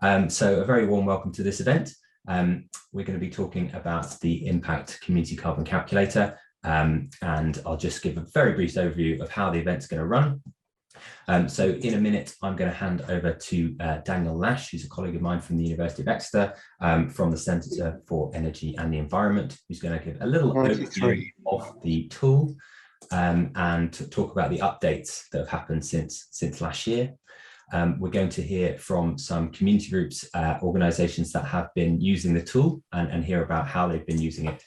So a very warm welcome to this event. We're going to be talking about the Impact Community Carbon Calculator, and I'll just give a very brief overview of how the event's going to run. So in a minute, I'm going to hand over to Daniel Lash, who's a colleague of mine from the University of Exeter, from the Centre for Energy and the Environment, who's going to give a little overview of the tool and talk about the updates that have happened since last year. We're going to hear from some community groups, organisations that have been using the tool and hear about how they've been using it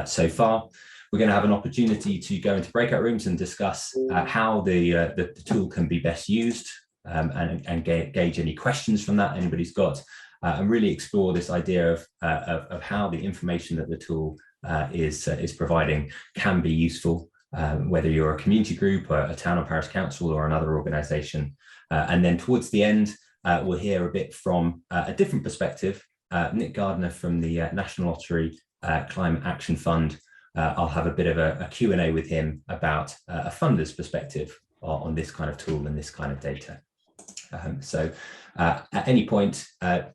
so far. We're going to have an opportunity to go into breakout rooms and discuss how the tool can be best used and gauge any questions from that anybody's got, and really explore this idea of how the information that the tool is providing can be useful, whether you're a community group or a town or parish council or another organisation. And then towards the end, we'll hear a bit from a different perspective. Nick Gardner from the National Lottery Climate Action Fund. I'll have a bit of a Q&A with him about a funder's perspective on this kind of tool and this kind of data. So at any point,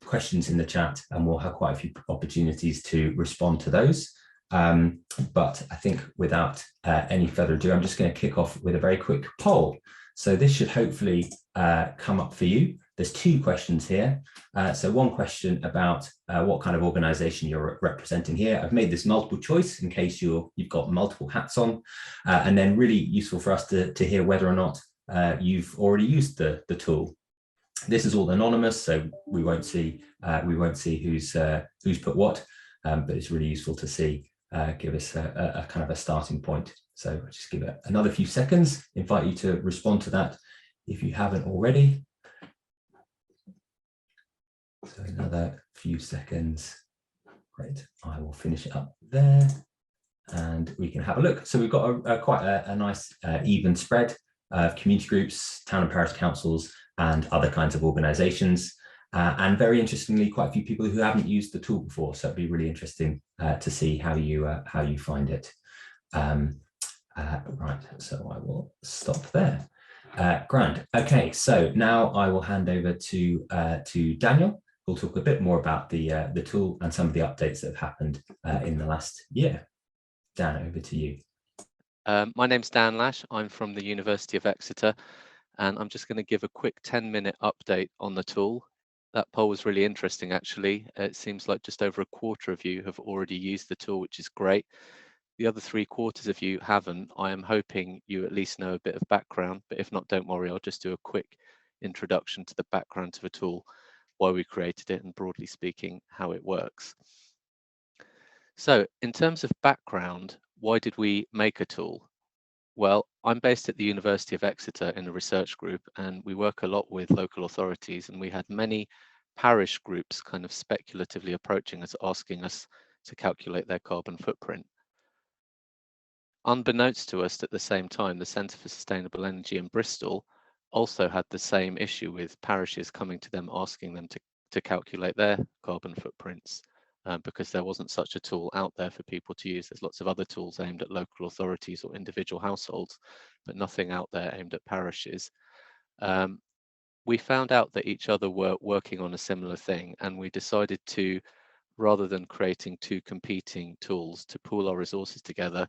questions in the chat, and we'll have quite a few opportunities to respond to those. But I think without any further ado, I'm just going to kick off with a very quick poll. So this should hopefully come up for you. There's two questions here. So one question about what kind of organisation you're representing here. I've made this multiple choice in case you've got multiple hats on, and then really useful for us to hear whether or not you've already used the tool. This is all anonymous, so we won't see who's put what, but it's really useful to see. Give us a kind of a starting point. So I'll just give it another few seconds, invite you to respond to that if you haven't already. So another few seconds. Great, I will finish it up there and we can have a look. So we've got quite a nice even spread of community groups, town and parish councils, and other kinds of organisations. And very interestingly, quite a few people who haven't used the tool before. So it'd be really interesting to see how you find it. Right, so I will stop there. Grand. Okay, so now I will hand over to Daniel, who'll talk a bit more about the tool and some of the updates that have happened in the last year. Dan, over to you. My name's Dan Lash. I'm from the University of Exeter, and I'm just going to give a quick 10-minute update on the tool. That poll was really interesting, actually. It seems like just over a quarter of you have already used the tool, which is great. The other 3/4 of you haven't. I am hoping you at least know a bit of background, but if not, don't worry, I'll just do a quick introduction to the background of the tool, why we created it, and broadly speaking, how it works. So in terms of background, why did we make a tool? Well, I'm based at the University of Exeter in a research group, and we work a lot with local authorities, and we had many parish groups kind of speculatively approaching us, asking us to calculate their carbon footprint. Unbeknownst to us at the same time, the Centre for Sustainable Energy in Bristol also had the same issue with parishes coming to them asking them to calculate their carbon footprints. Because there wasn't such a tool out there for people to use. There's lots of other tools aimed at local authorities or individual households, but nothing out there aimed at parishes. We found out that each other were working on a similar thing, and we decided to, rather than creating two competing tools, to pool our resources together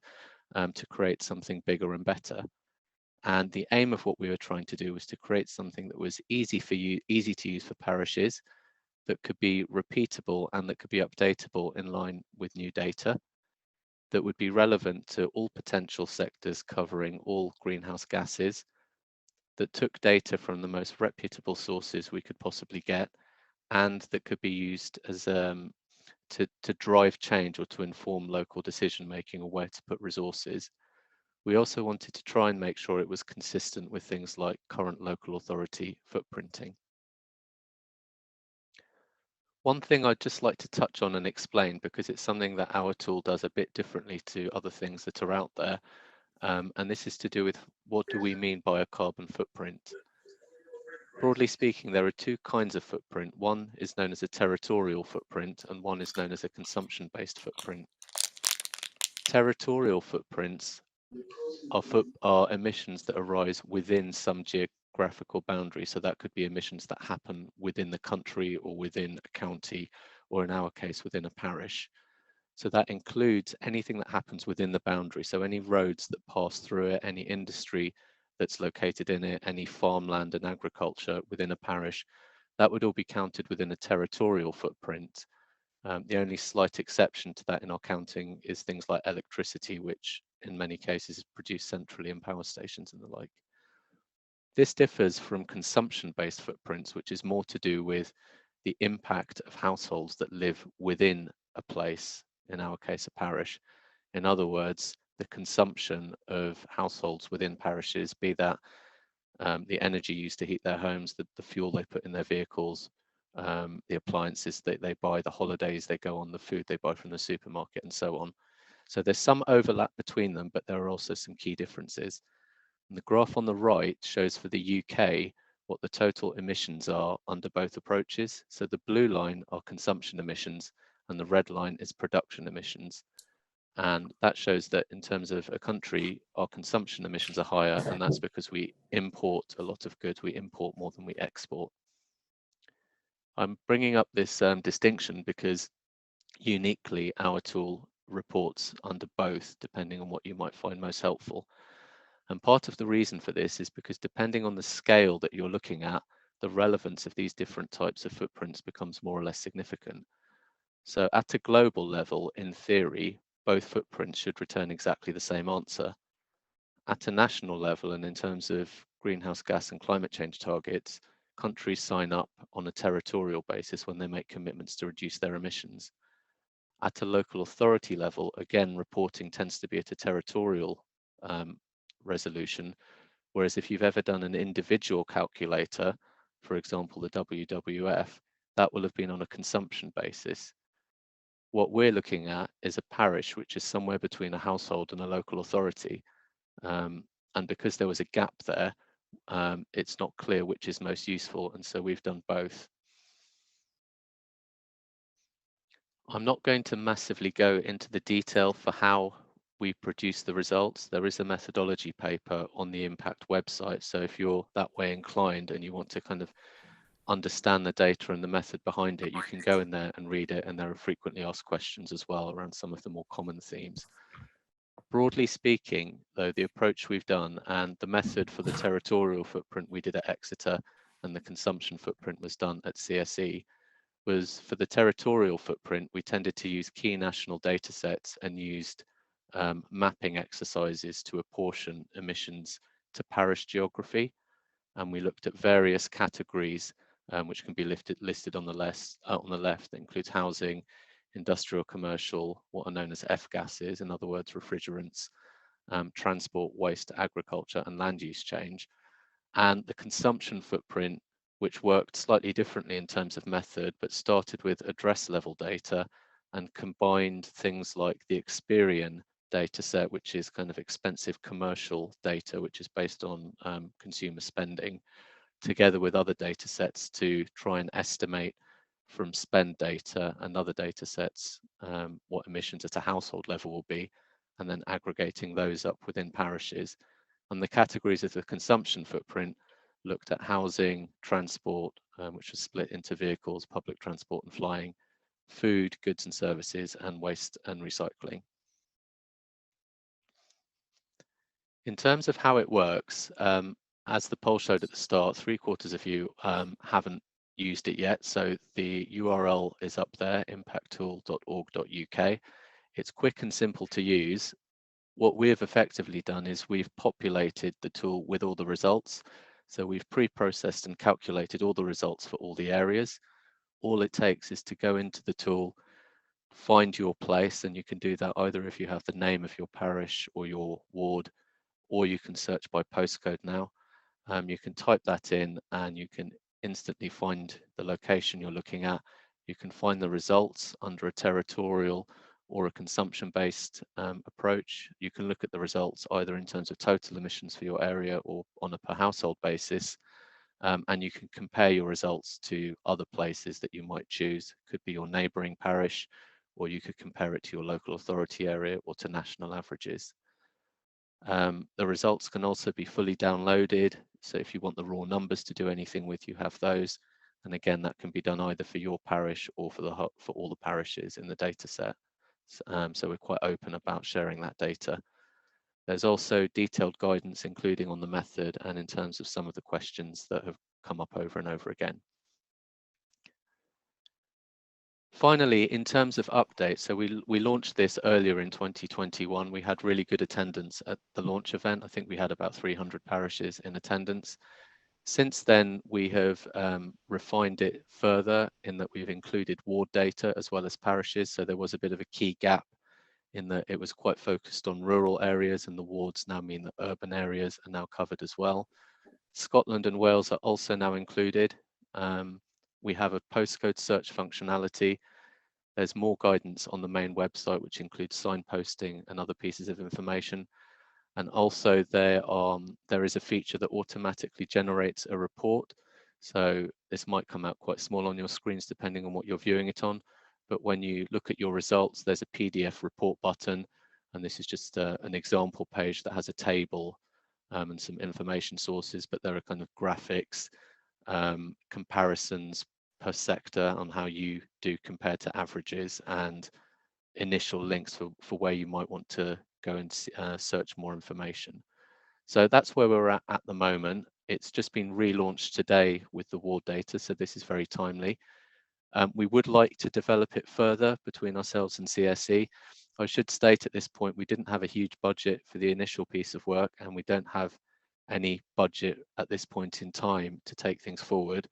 to create something bigger and better. And the aim of what we were trying to do was to create something that was easy to use for parishes, that could be repeatable and that could be updatable in line with new data, that would be relevant to all potential sectors covering all greenhouse gases, that took data from the most reputable sources we could possibly get, and that could be used as to drive change or to inform local decision making or where to put resources. We also wanted to try and make sure it was consistent with things like current local authority footprinting. One thing I'd just like to touch on and explain, because it's something that our tool does a bit differently to other things that are out there, and this is to do with what do we mean by a carbon footprint. Broadly speaking, there are two kinds of footprint. One is known as a territorial footprint, and one is known as a consumption-based footprint. Territorial footprints are emissions that arise within some geographical boundary. So that could be emissions that happen within the country or within a county, or in our case, within a parish. So that includes anything that happens within the boundary. So any roads that pass through it, any industry that's located in it, any farmland and agriculture within a parish, that would all be counted within a territorial footprint. The only slight exception to that in our counting is things like electricity, which in many cases is produced centrally in power stations and the like. This differs from consumption-based footprints, which is more to do with the impact of households that live within a place, in our case, a parish. In other words, the consumption of households within parishes, be that the energy used to heat their homes, the fuel they put in their vehicles, the appliances that they buy, the holidays they go on, the food they buy from the supermarket, and so on. So there's some overlap between them, but there are also some key differences. And the graph on the right shows for the UK what the total emissions are under both approaches. So the blue line are consumption emissions and the red line is production emissions. And that shows that in terms of a country, our consumption emissions are higher, and that's because we import a lot of goods. We import more than we export. I'm bringing up this distinction because uniquely our tool reports under both, depending on what you might find most helpful. And part of the reason for this is because depending on the scale that you're looking at, the relevance of these different types of footprints becomes more or less significant. So at a global level, in theory, both footprints should return exactly the same answer. At a national level, and in terms of greenhouse gas and climate change targets, countries sign up on a territorial basis when they make commitments to reduce their emissions. At a local authority level, again, reporting tends to be at a territorial resolution, whereas if you've ever done an individual calculator, for example, the WWF, that will have been on a consumption basis. What we're looking at is a parish, which is somewhere between a household and a local authority. And because there was a gap there, it's not clear which is most useful. And so we've done both. I'm not going to massively go into the detail for how we produce the results. There is a methodology paper on the Impact website. So if you're that way inclined and you want to kind of understand the data and the method behind it, you can go in there and read it. And there are frequently asked questions as well around some of the more common themes. Broadly speaking, though, the approach we've done and the method for the territorial footprint we did at Exeter and the consumption footprint was done at CSE was for the territorial footprint, we tended to use key national data sets and used mapping exercises to apportion emissions to parish geography. And we looked at various categories which can be listed on the left. That includes housing, industrial, commercial, what are known as F gases, in other words, refrigerants, transport, waste, agriculture, and land use change. And the consumption footprint, which worked slightly differently in terms of method, but started with address level data and combined things like the Experian data set, which is kind of expensive commercial data, which is based on consumer spending, together with other data sets to try and estimate from spend data and other data sets what emissions at a household level will be, and then aggregating those up within parishes. And the categories of the consumption footprint looked at housing, transport, which was split into vehicles, public transport and flying, food, goods and services, and waste and recycling. In terms of how it works, as the poll showed at the start, 3/4 of you haven't used it yet. So the URL is up there, impacttool.org.uk. It's quick and simple to use. What we have effectively done is we've populated the tool with all the results. So we've pre-processed and calculated all the results for all the areas. All it takes is to go into the tool, find your place, and you can do that either if you have the name of your parish or your ward, or you can search by postcode now. You can type that in and you can instantly find the location you're looking at. You can find the results under a territorial or a consumption-based approach. You can look at the results either in terms of total emissions for your area or on a per household basis. And you can compare your results to other places that you might choose. Could be your neighbouring parish, or you could compare it to your local authority area or to national averages. The results can also be fully downloaded. So if you want the raw numbers to do anything with, you have those. And again, that can be done either for your parish or for all the parishes in the data set. So we're quite open about sharing that data. There's also detailed guidance, including on the method and in terms of some of the questions that have come up over and over again. Finally, in terms of updates, so we launched this earlier in 2021. We had really good attendance at the launch event. I think we had about 300 parishes in attendance. Since then, we have refined it further in that we've included ward data as well as parishes. So there was a bit of a key gap in that it was quite focused on rural areas, and the wards now mean that urban areas are now covered as well. Scotland and Wales are also now included. We have a postcode search functionality. There's more guidance on the main website, which includes signposting and other pieces of information. And also there is a feature that automatically generates a report. So this might come out quite small on your screens depending on what you're viewing it on. But when you look at your results, there's a PDF report button. And this is just an example page that has a table and some information sources, but there are kind of graphics, comparisons per sector on how you do compared to averages, and initial links for where you might want to go and search more information. So that's where we're at the moment. It's just been relaunched today with the ward data, so this is very timely. We would like to develop it further between ourselves and CSE. I should state at this point, we didn't have a huge budget for the initial piece of work, and we don't have any budget at this point in time to take things forward.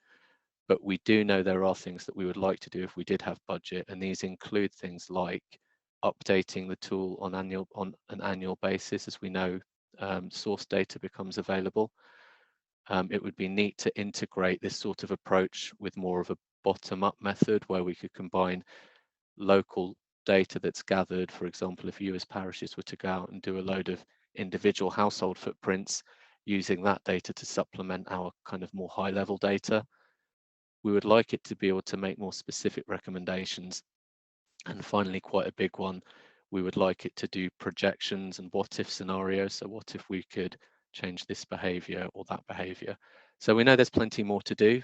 But we do know there are things that we would like to do if we did have budget, and these include things like updating the tool on an annual basis as we know source data becomes available. It would be neat to integrate this sort of approach with more of a bottom-up method where we could combine local data that's gathered. For example, if you as parishes were to go out and do a load of individual household footprints, using that data to supplement our kind of more high-level data. We would like it to be able to make more specific recommendations. And finally, quite a big one, we would like it to do projections and what if scenarios. So what if we could change this behavior or that behavior? So we know there's plenty more to do.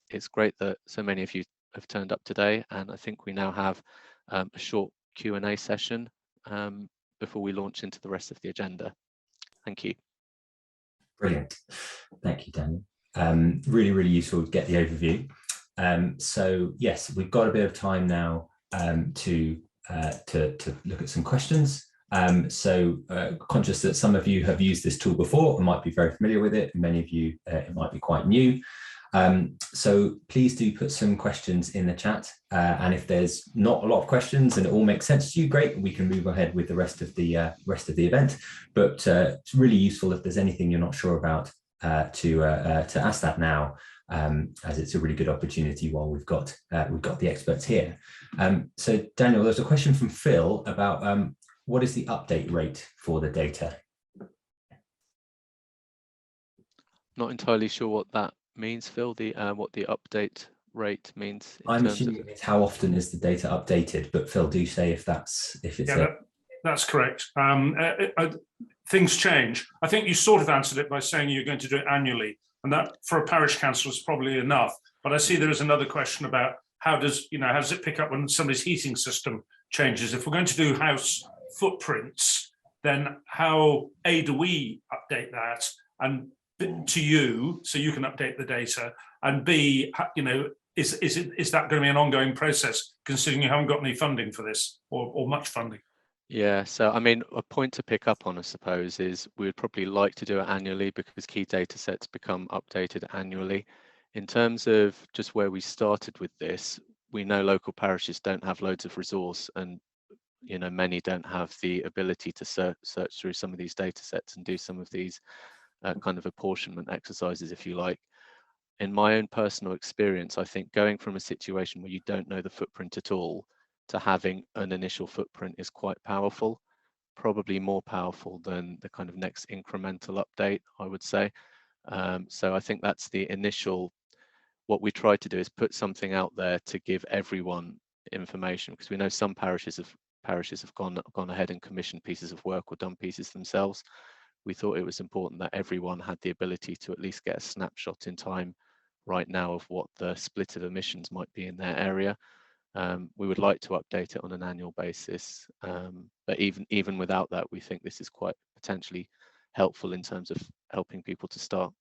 It's great that so many of you have turned up today, and I think we now have a short Q&A session before we launch into the rest of the agenda. Thank you. Brilliant. Thank you, Daniel. Really, really useful to get the overview. So yes, we've got a bit of time now to look at some questions. Conscious that some of you have used this tool before and might be very familiar with it, and many of you it might be quite new. So please do put some questions in the chat, and if there's not a lot of questions and it all makes sense to you, great, we can move ahead with the rest of the event. But it's really useful if there's anything you're not sure about to ask that now, as it's a really good opportunity while we've got the experts here. So Daniel, there's a question from Phil about what is the update rate for the data? Not entirely sure what that means, Phil. What the update rate means. I'm assuming it's how often is the data updated, but Phil, do say if it's that's correct. Things change. I think you sort of answered it by saying you're going to do it annually, and that for a parish council is probably enough. But I see there is another question about how does it pick up when somebody's heating system changes? If we're going to do house footprints, then how do we update that and to you so you can update the data, and B, is that going to be an ongoing process considering you haven't got any funding for this or much funding? Yeah, so I mean, a point to pick up on, I suppose, is we would probably like to do it annually because key data sets become updated annually. In terms of just where we started with this, we know local parishes don't have loads of resource, and many don't have the ability to search through some of these data sets and do some of these kind of apportionment exercises, if you like. In my own personal experience, I think going from a situation where you don't know the footprint at all to having an initial footprint is quite powerful, probably more powerful than the kind of next incremental update, I would say. So I think that's the initial, what we try to do is put something out there to give everyone information, because we know some parishes have gone ahead and commissioned pieces of work or done pieces themselves. we thought it was important that everyone had the ability to at least get a snapshot in time right now of what the split of emissions might be in their area. We would like to update it on an annual basis, but even without that, we think this is quite potentially helpful in terms of helping people to start.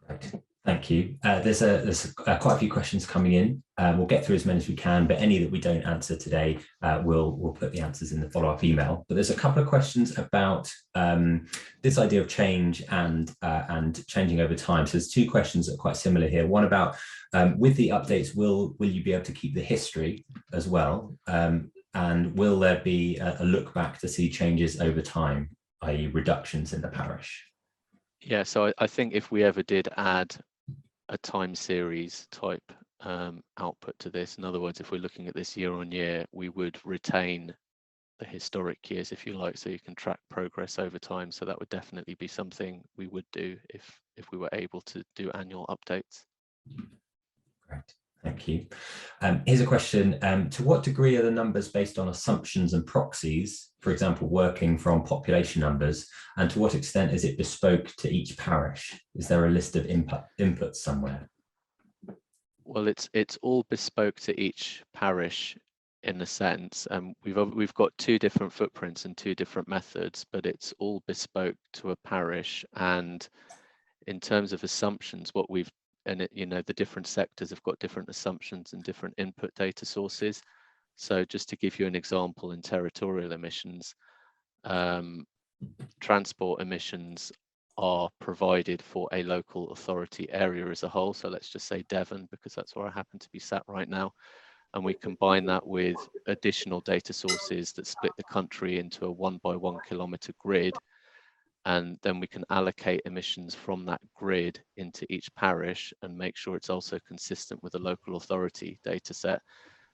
Great, thank you. There's quite a few questions coming in. We'll get through as many as we can, but any that we don't answer today, we'll put the answers in the follow-up email. But there's a couple of questions about this idea of change and changing over time. So there's two questions that are quite similar here. One about with the updates, will you be able to keep the history as well? And will there be a look back to see changes over time, i.e. reductions in the parish? Yeah, so I think if we ever did add a time series type output to this, in other words, if we're looking at this year on year, we would retain the historic years, if you like, so you can track progress over time. So that would definitely be something we would do if we were able to do annual updates. Great, thank you. Here's a question. To what degree are the numbers based on assumptions and proxies, for example, working from population numbers, and to what extent is it bespoke to each parish? Is there a list of inputs somewhere? Well, it's all bespoke to each parish in a sense. We've got two different footprints and two different methods, but it's all bespoke to a parish. And in terms of assumptions, what we've the different sectors have got different assumptions and different input data sources. So just to give you an example, in territorial emissions, transport emissions are provided for a local authority area as a whole. So let's just say Devon, because that's where I happen to be sat right now. And we combine that with additional data sources that split the country into a 1 by 1 kilometre grid. And then we can allocate emissions from that grid into each parish and make sure it's also consistent with the local authority data set.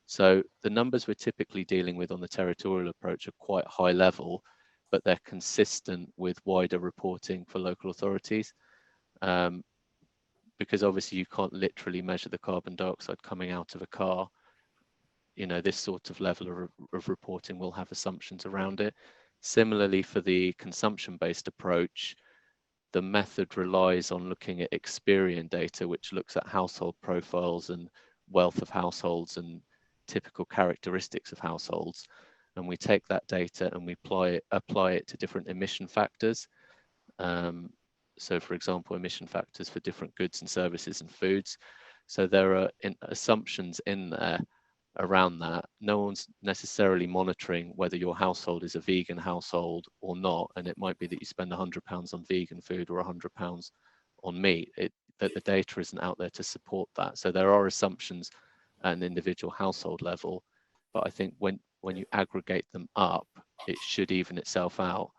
So the numbers we're typically dealing with on the territorial approach are quite high level, but they're consistent with wider reporting for local authorities. Because obviously you can't literally measure the carbon dioxide coming out of a car. This sort of level of reporting will have assumptions around it. Similarly, for the consumption-based approach, the method relies on looking at Experian data, which looks at household profiles and wealth of households and typical characteristics of households. And we take that data and we apply it to different emission factors. So, for example, emission factors for different goods and services and foods. So there are assumptions in there around that. No one's necessarily monitoring whether your household is a vegan household or not, and it might be that you spend £100 on vegan food or £100 on meat. That the data isn't out there to support that. So there are assumptions at an individual household level, but I think when you aggregate them up, it should even itself out.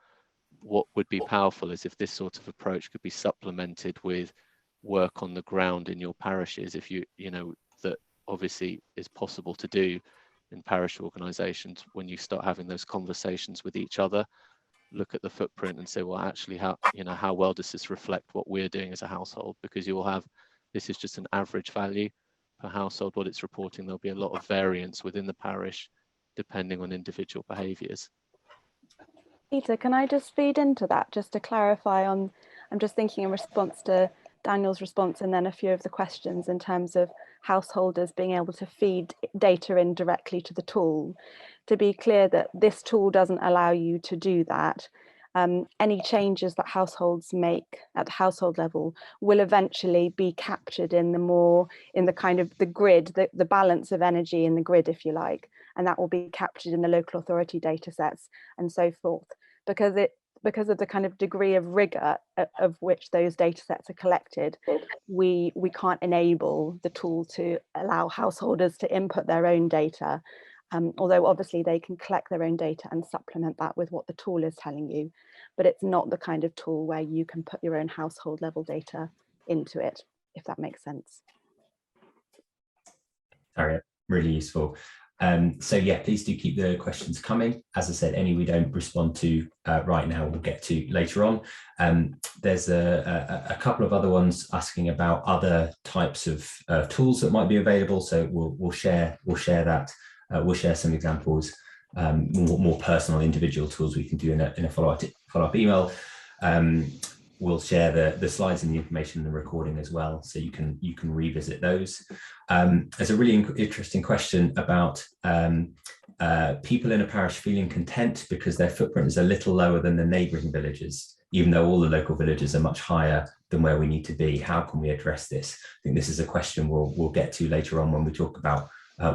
What would be powerful is if this sort of approach could be supplemented with work on the ground in your parishes, if that obviously is possible to do in parish organisations. When you start having those conversations with each other, look at the footprint and say, well, actually, how well does this reflect what we're doing as a household? Because you will have, this is just an average value per household, what it's reporting. There'll be a lot of variance within the parish depending on individual behaviours. Peter, can I just feed into that just to clarify on, I'm just thinking in response to Daniel's response and then a few of the questions in terms of householders being able to feed data in directly to the tool. To be clear that this tool doesn't allow you to do that. Any changes that households make at the household level will eventually be captured in the kind of the grid, the balance of energy in the grid, if you like, and that will be captured in the local authority data sets and so forth, because of the kind of degree of rigor of which those data sets are collected. We can't enable the tool to allow householders to input their own data. Although obviously they can collect their own data and supplement that with what the tool is telling you, but it's not the kind of tool where you can put your own household level data into it, if that makes sense. Harriet, really useful. So yeah, please do keep the questions coming. As I said, any we don't respond to right now, we'll get to later on. There's a couple of other ones asking about other types of tools that might be available. So we'll share that. We'll share some examples more personal individual tools we can do in a follow-up email. We'll share the slides and the information in the recording as well, so you can revisit those. There's a really interesting question about people in a parish feeling content because their footprint is a little lower than the neighbouring villages, even though all the local villages are much higher than where we need to be. How can we address this? I think this is a question we'll get to later on when we talk about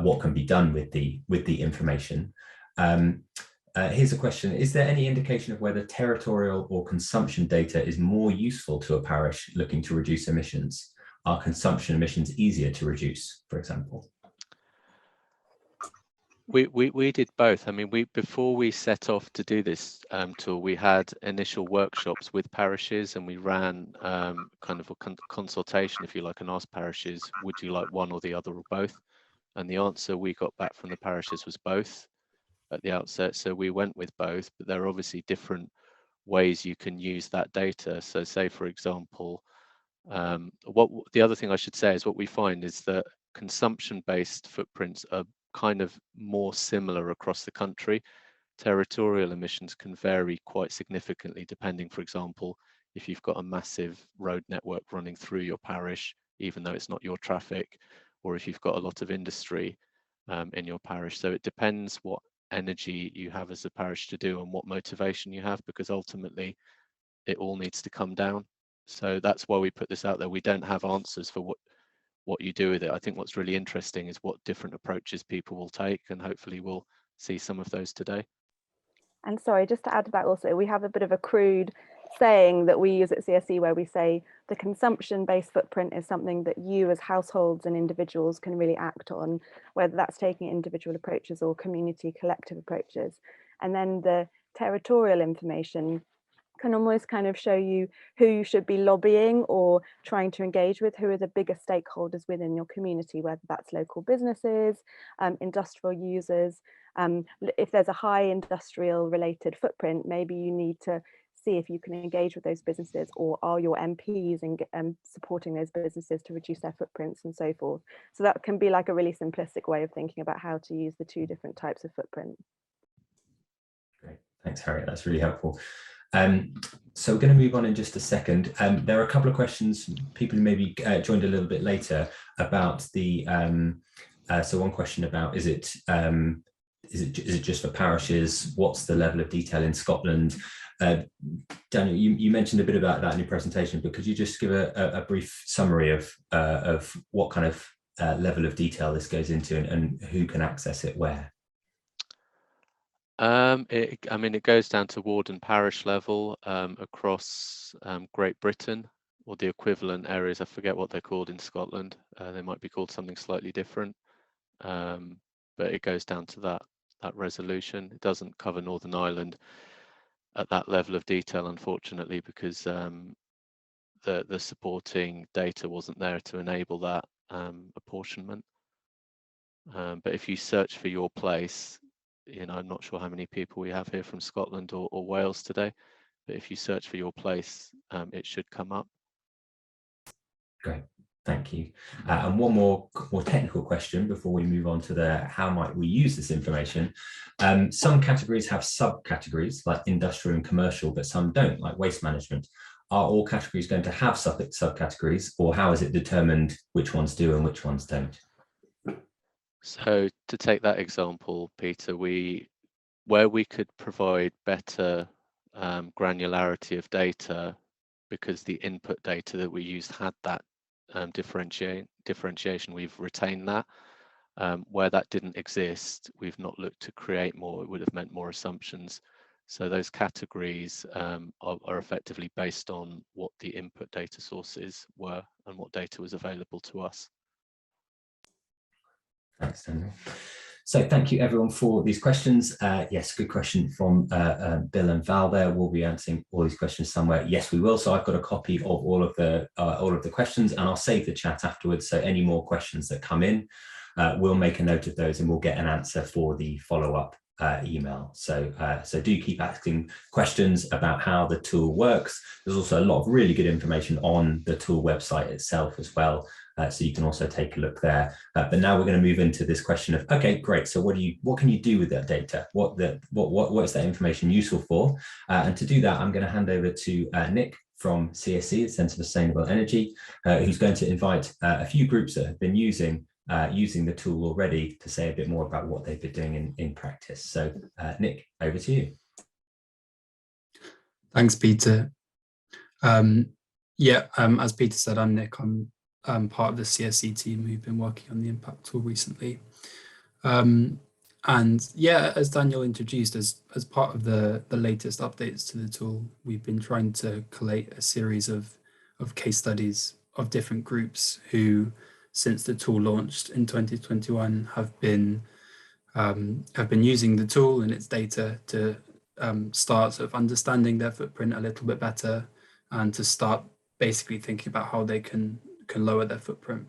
what can be done with the information. Here's a question. Is there any indication of whether territorial or consumption data is more useful to a parish looking to reduce emissions? Are consumption emissions easier to reduce, for example? We did both. I mean, before we set off to do this tool, we had initial workshops with parishes, and we ran kind of a consultation, if you like, and asked parishes, would you like one or the other or both? And the answer we got back from the parishes was both at the outset. So we went with both, but there are obviously different ways you can use that data. So say, for example, the other thing I should say is what we find is that consumption-based footprints are kind of more similar across the country. Territorial emissions can vary quite significantly depending, for example, if you've got a massive road network running through your parish, even though it's not your traffic, or if you've got a lot of industry in your parish. So it depends what energy you have as a parish to do and what motivation you have, because ultimately it all needs to come down. So that's why we put this out there. We don't have answers for what you do with it. I think what's really interesting is what different approaches people will take, and hopefully we'll see some of those today. And sorry, just to add to that also, we have a bit of a crude saying that we use at CSE where we say the consumption-based footprint is something that you as households and individuals can really act on, whether that's taking individual approaches or community collective approaches. And then the territorial information can almost kind of show you who you should be lobbying or trying to engage with, who are the biggest stakeholders within your community, whether that's local businesses, industrial users. If there's a high industrial related footprint, maybe you need to see if you can engage with those businesses, or are your MPs and supporting those businesses to reduce their footprints and so forth. So that can be like a really simplistic way of thinking about how to use the two different types of footprint. Great, thanks Harriet, that's really helpful. So we're going to move on in just a second. There are a couple of questions, people who maybe joined a little bit later, about the, so one question about, is it just for parishes? What's the level of detail in Scotland? Daniel, you mentioned a bit about that in your presentation, but could you just give a brief summary of what kind of level of detail this goes into, and who can access it where? I mean, it goes down to ward and parish level across Great Britain, or the equivalent areas. I forget what they're called in Scotland. They might be called something slightly different, but it goes down to that resolution. It doesn't cover Northern Ireland at that level of detail, unfortunately, because the supporting data wasn't there to enable that apportionment. But if you search for your place, you know, I'm not sure how many people we have here from Scotland or Wales today, but if you search for your place, it should come up. Great, thank you. And one more technical question before we move on to the how might we use this information. Some categories have subcategories like industrial and commercial, but some don't, like waste management. Are all categories going to have subcategories, or how is it determined which ones do and which ones don't? So to take that example, Peter, where we could provide better granularity of data, because the input data that we used had that differentiation, we've retained that. Where that didn't exist, we've not looked to create more. It would have meant more assumptions. So those categories are effectively based on what the input data sources were and what data was available to us. Thanks, Daniel. So thank you everyone for these questions. Yes, good question from Bill and Val there. We'll be answering all these questions somewhere. Yes, we will. So I've got a copy of all of the questions, and I'll save the chat afterwards. So any more questions that come in, we'll make a note of those and we'll get an answer for the follow-up email. So do keep asking questions about how the tool works. There's also a lot of really good information on the tool website itself as well, so you can also take a look there. But now we're going to move into this question of, okay, great. So what can you do with that data? What is that information useful for? And to do that, I'm going to hand over to Nick from CSE, the Centre for Sustainable Energy, who's going to invite a few groups that have been using the tool already to say a bit more about what they've been doing in practice. So Nick, over to you. Thanks, Peter. As Peter said, I'm Nick. I'm part of the CSE team who've been working on the impact tool recently. As Daniel introduced, as part of the latest updates to the tool, we've been trying to collate a series of case studies of different groups who, since the tool launched in 2021, have been using the tool and its data to start sort of understanding their footprint a little bit better, and to start basically thinking about how they can lower their footprint.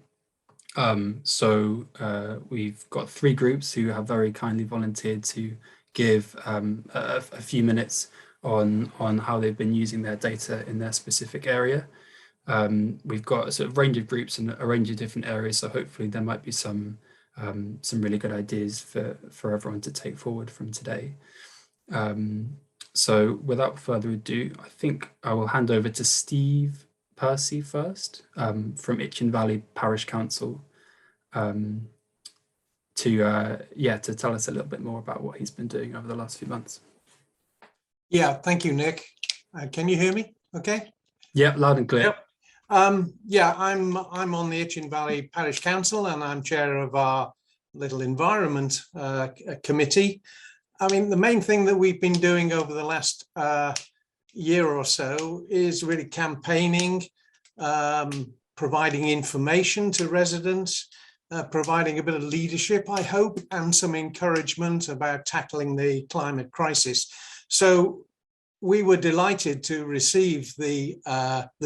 We've got 3 groups who have very kindly volunteered to give a few minutes on how they've been using their data in their specific area. We've got a sort of range of groups in a range of different areas, so hopefully there might be some really good ideas for everyone to take forward from today. So without further ado, I think I will hand over to Steve Percy first, from Itchen Valley Parish Council, to tell us a little bit more about what he's been doing over the last few months. Yeah, thank you, Nick. Can you hear me? Okay. Yeah, loud and clear. Yep. I'm on the Itchen Valley Parish Council, and I'm chair of our little environment committee. I mean, the main thing that we've been doing over the last year or so is really campaigning, providing information to residents, providing a bit of leadership, I hope, and some encouragement about tackling the climate crisis. So we were delighted to receive the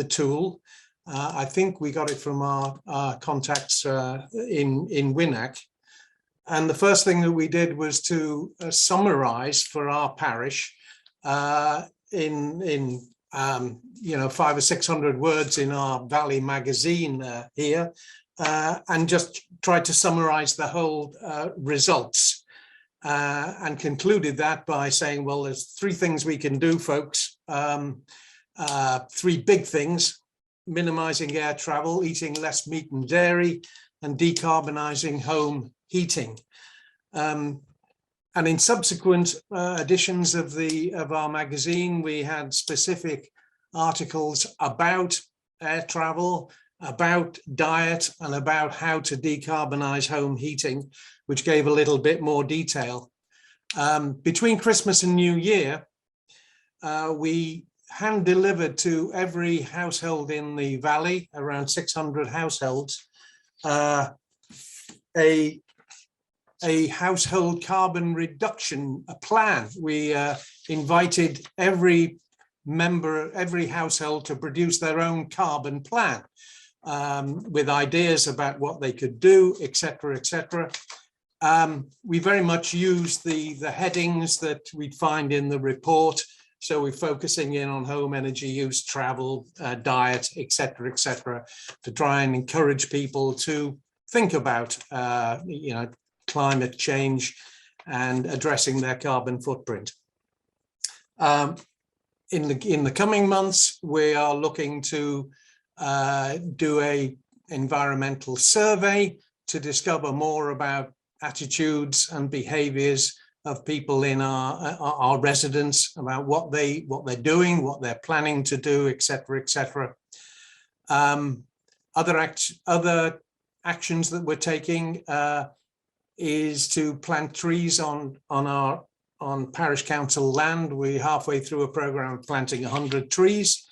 tool. I think we got it from our contacts in Winnack. And the first thing that we did was to summarize for our parish in 500 or 600 words in our Valley magazine here, and just tried to summarize the whole results, and concluded that by saying, well, there's 3 things we can do, folks. 3 big things: minimizing air travel, eating less meat and dairy, and decarbonizing home heating. And in subsequent editions of our magazine, we had specific articles about air travel, about diet, and about how to decarbonize home heating, which gave a little bit more detail. Between Christmas and New Year, we hand delivered to every household in the valley, around 600 households, a household carbon reduction plan. We invited every member, every household to produce their own carbon plan, with ideas about what they could do, etc., etc. We very much used the headings that we'd find in the report. So we're focusing in on home energy use, travel, diet, etc., etc., to try and encourage people to think about, climate change and addressing their carbon footprint. In the coming months, we are looking to do a environmental survey to discover more about attitudes and behaviors of people in our residents, about what they're doing, what they're planning to do, etc., etc. Other actions that we're taking is to plant trees on parish council land. We're halfway through a program of planting 100 trees.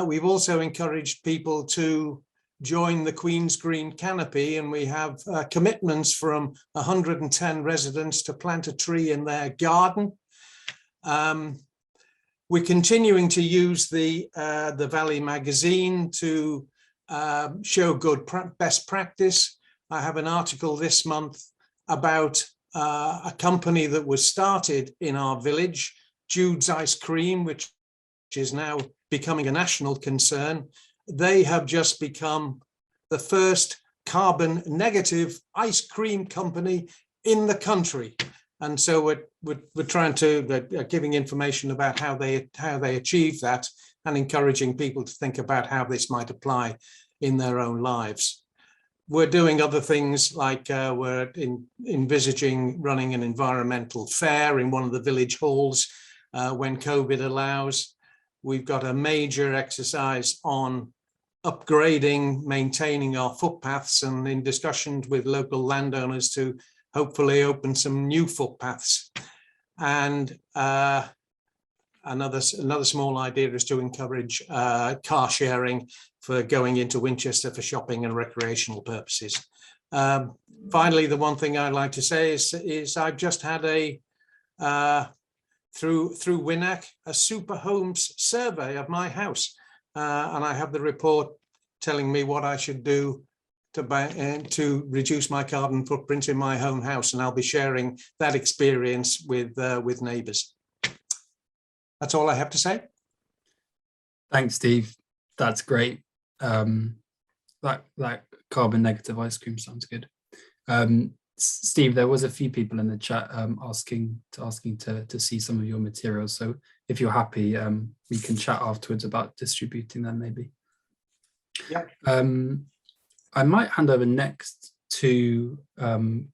We've also encouraged people to join the Queen's Green Canopy, and we have commitments from 110 residents to plant a tree in their garden. We're continuing to use the Valley magazine to show good best practice. I have an article this month about a company that was started in our village, Jude's Ice Cream, which is now becoming a national concern. They have just become the first carbon negative ice cream company in the country. And so we're trying to giving information about how they achieve that, and encouraging people to think about how this might apply in their own lives. We're doing other things like we're envisaging running an environmental fair in one of the village halls when COVID allows. We've got a major exercise on upgrading, maintaining our footpaths, and in discussions with local landowners to hopefully open some new footpaths. And another small idea is to encourage car sharing for going into Winchester for shopping and recreational purposes. Finally, the one thing I'd like to say is I've just had through WINAC a super homes survey of my house, and I have the report telling me what I should do to reduce my carbon footprint in my home house, and I'll be sharing that experience with neighbours. That's all I have to say. Thanks, Steve. That's great. That carbon negative ice cream sounds good. Steve, there was a few people in the chat asking to see some of your materials. So if you're happy, we can chat afterwards about distributing them maybe. Yeah. I might hand over next to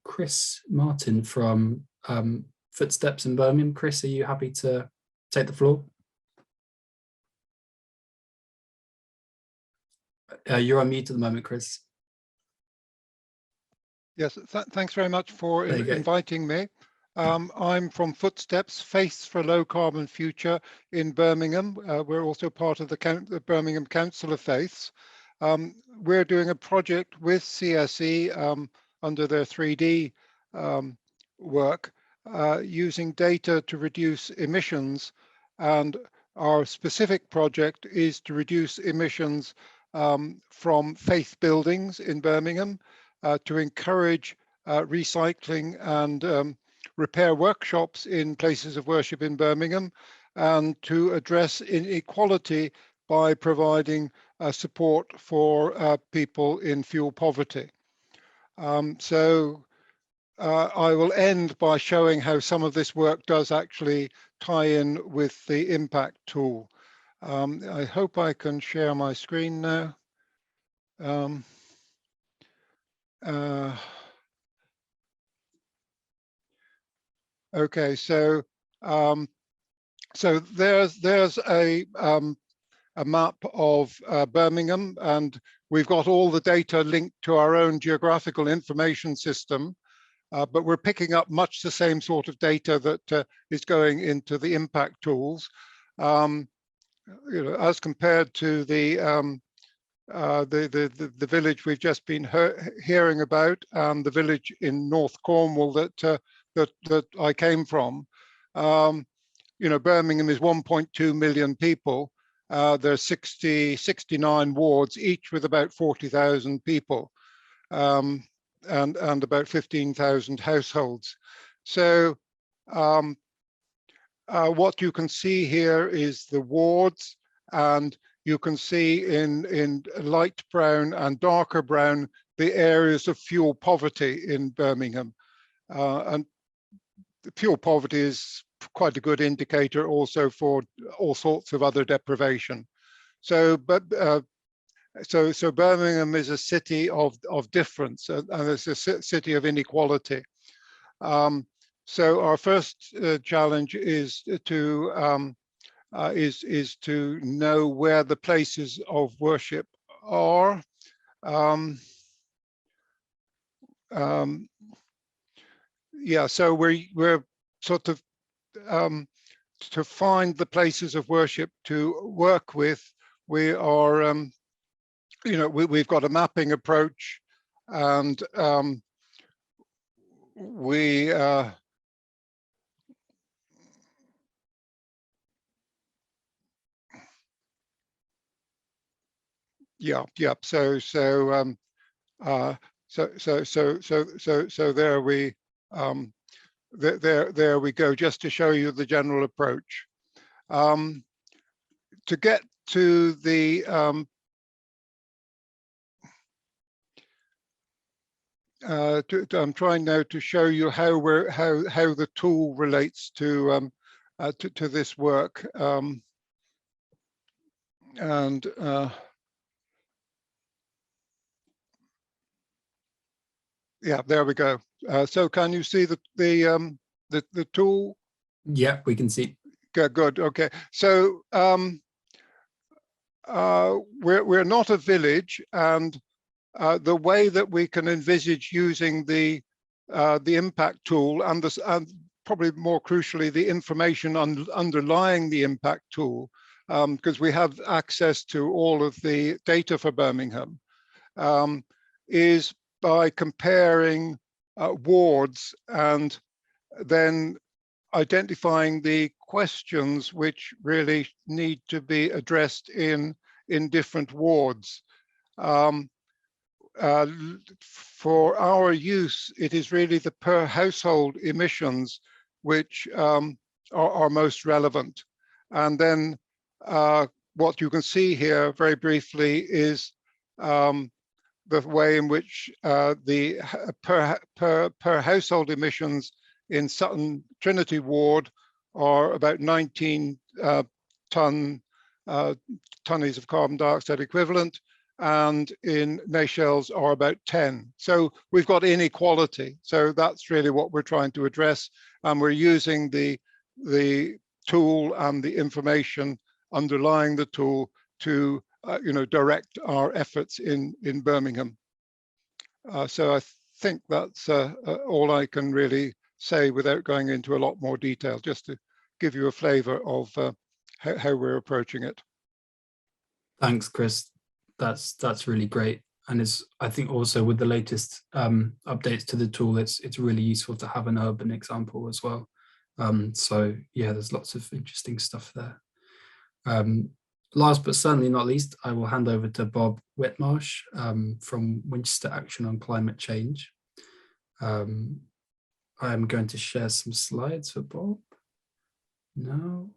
Chris Martin from Footsteps in Birmingham. Chris, are you happy to take the floor? You're on mute at the moment, Chris. Yes, thanks very much for inviting me. I'm from Footsteps, Faiths for a Low Carbon Future in Birmingham. We're also part of the Birmingham Council of Faiths. We're doing a project with CSE under their 3D work, using data to reduce emissions. And our specific project is to reduce emissions from faith buildings in Birmingham, to encourage recycling and repair workshops in places of worship in Birmingham, and to address inequality by providing support for people in fuel poverty. So I will end by showing how some of this work does actually tie in with the impact tool. I hope I can share my screen now. Okay, so there's a map of Birmingham, and we've got all the data linked to our own geographical information system, but we're picking up much the same sort of data that is going into the impact tools. You know, as compared to the village we've just been hearing about, the village in North Cornwall that I came from. You know, Birmingham is 1.2 million people. There's 69 wards, each with about 40,000 people, and about 15,000 households. So what you can see here is the wards, and you can see in light brown and darker brown the areas of fuel poverty in Birmingham. And fuel poverty is quite a good indicator also for all sorts of other deprivation. So Birmingham is a city of difference, and it's a city of inequality. So our first challenge is to know where the places of worship are. Yeah, so we're sort of to find the places of worship to work with. We are, you know, we've got a mapping approach, and we yeah. So there we there we go, just to show you the general approach. To get to the I'm trying now to show you how the tool relates to this work. Yeah, there we go. So can you see the tool? Yeah, we can see. Good. Okay. So we're not a village, and the way that we can envisage using the impact tool and probably more crucially the information underlying the impact tool, because we have access to all of the data for Birmingham, is by comparing wards and then identifying the questions which really need to be addressed in different wards. For our use, it is really the per household emissions which are most relevant. And then what you can see here very briefly is the way in which the per household emissions in Sutton Trinity Ward are about 19 tonnes of carbon dioxide equivalent, and in Nacelles are about 10. So we've got inequality. So that's really what we're trying to address, and we're using the tool and the information underlying the tool to direct our efforts in Birmingham. So I think that's all I can really say without going into a lot more detail, just to give you a flavour of how we're approaching it. Thanks, Chris. That's really great, and I think also with the latest updates to the tool, it's really useful to have an urban example as well. So yeah, there's lots of interesting stuff there. Last but certainly not least, I will hand over to Bob Whitmarsh from Winchester Action on Climate Change. I am going to share some slides for Bob now.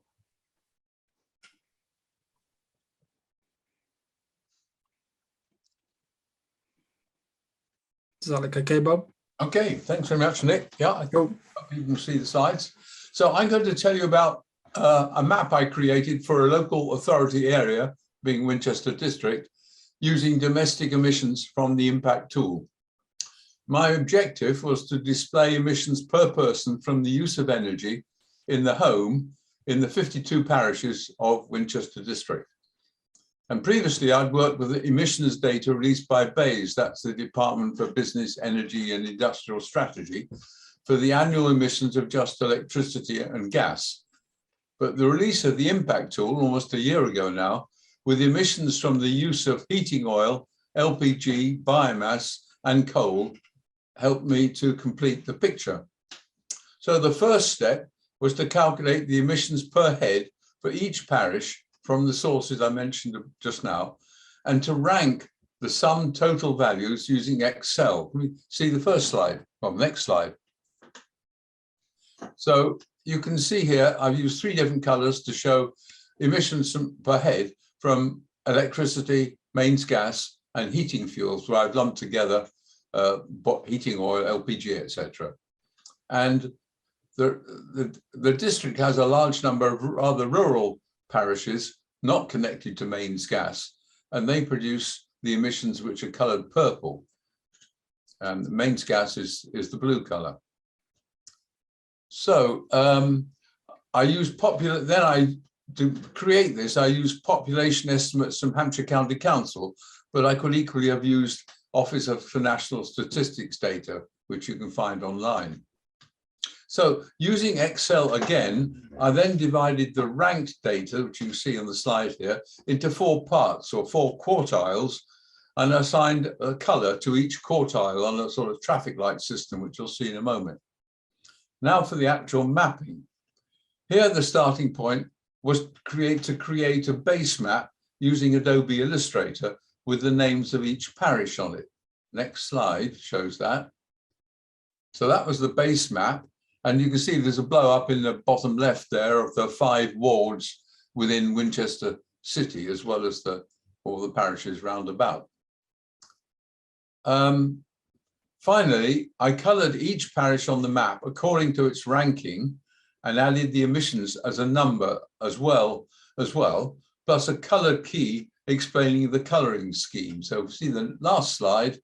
Does that look okay, Bob? Okay, thanks very much, Nick. Yeah, I hope you can see the slides. So I'm going to tell you about a map I created for a local authority area, being Winchester District, using domestic emissions from the impact tool. My objective was to display emissions per person from the use of energy in the home in the 52 parishes of Winchester District. And previously I'd worked with the emissions data released by BEIS, that's the Department for Business, Energy and Industrial Strategy, for the annual emissions of just electricity and gas. But the release of the impact tool almost a year ago now, with emissions from the use of heating oil, LPG, biomass and coal, helped me to complete the picture. So the first step was to calculate the emissions per head for each parish from the sources I mentioned just now, and to rank the sum total values using Excel. Can we see the first slide? Well, next slide. So you can see here, I've used 3 different colors to show emissions per head from electricity, mains gas, and heating fuels, where I've lumped together heating oil, LPG, etc. And the district has a large number of rather rural parishes not connected to mains gas, and they produce the emissions which are colored purple. And the mains gas is the blue color. So I used to create this, I used population estimates from Hampshire County Council, but I could equally have used Office for National Statistics data, which you can find online. So using Excel again, I then divided the ranked data, which you see on the slide here, into 4 parts or 4 quartiles, and assigned a color to each quartile on a sort of traffic light system, which you'll see in a moment. Now for the actual mapping. Here the starting point was to create a base map using Adobe Illustrator with the names of each parish on it. Next slide shows that. So that was the base map. And you can see there's a blow up in the bottom left there of the 5 wards within Winchester City, as well as all the parishes round about. Finally, I coloured each parish on the map according to its ranking and added the emissions as a number as well, plus a coloured key explaining the colouring scheme. So see the last slide.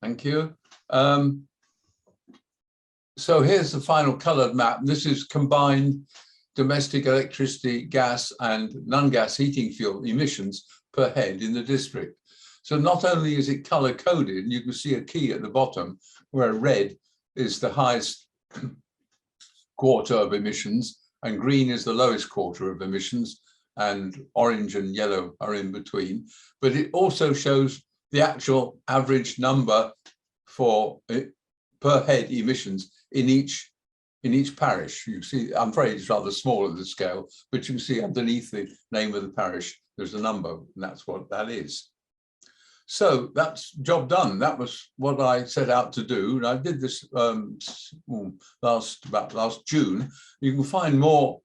Thank you. So here's the final coloured map. This is combined domestic electricity, gas and non-gas heating fuel emissions per head in the district. So not only is it colour coded, and you can see a key at the bottom where red is the highest quarter of emissions and green is the lowest quarter of emissions and orange and yellow are in between. But it also shows the actual average number for per head emissions in each parish. You see, I'm afraid it's rather small at the scale, but you can see underneath the name of the parish, there's a number, and that's what that is. So that's job done. That was what I set out to do. And I did this last June. You can find more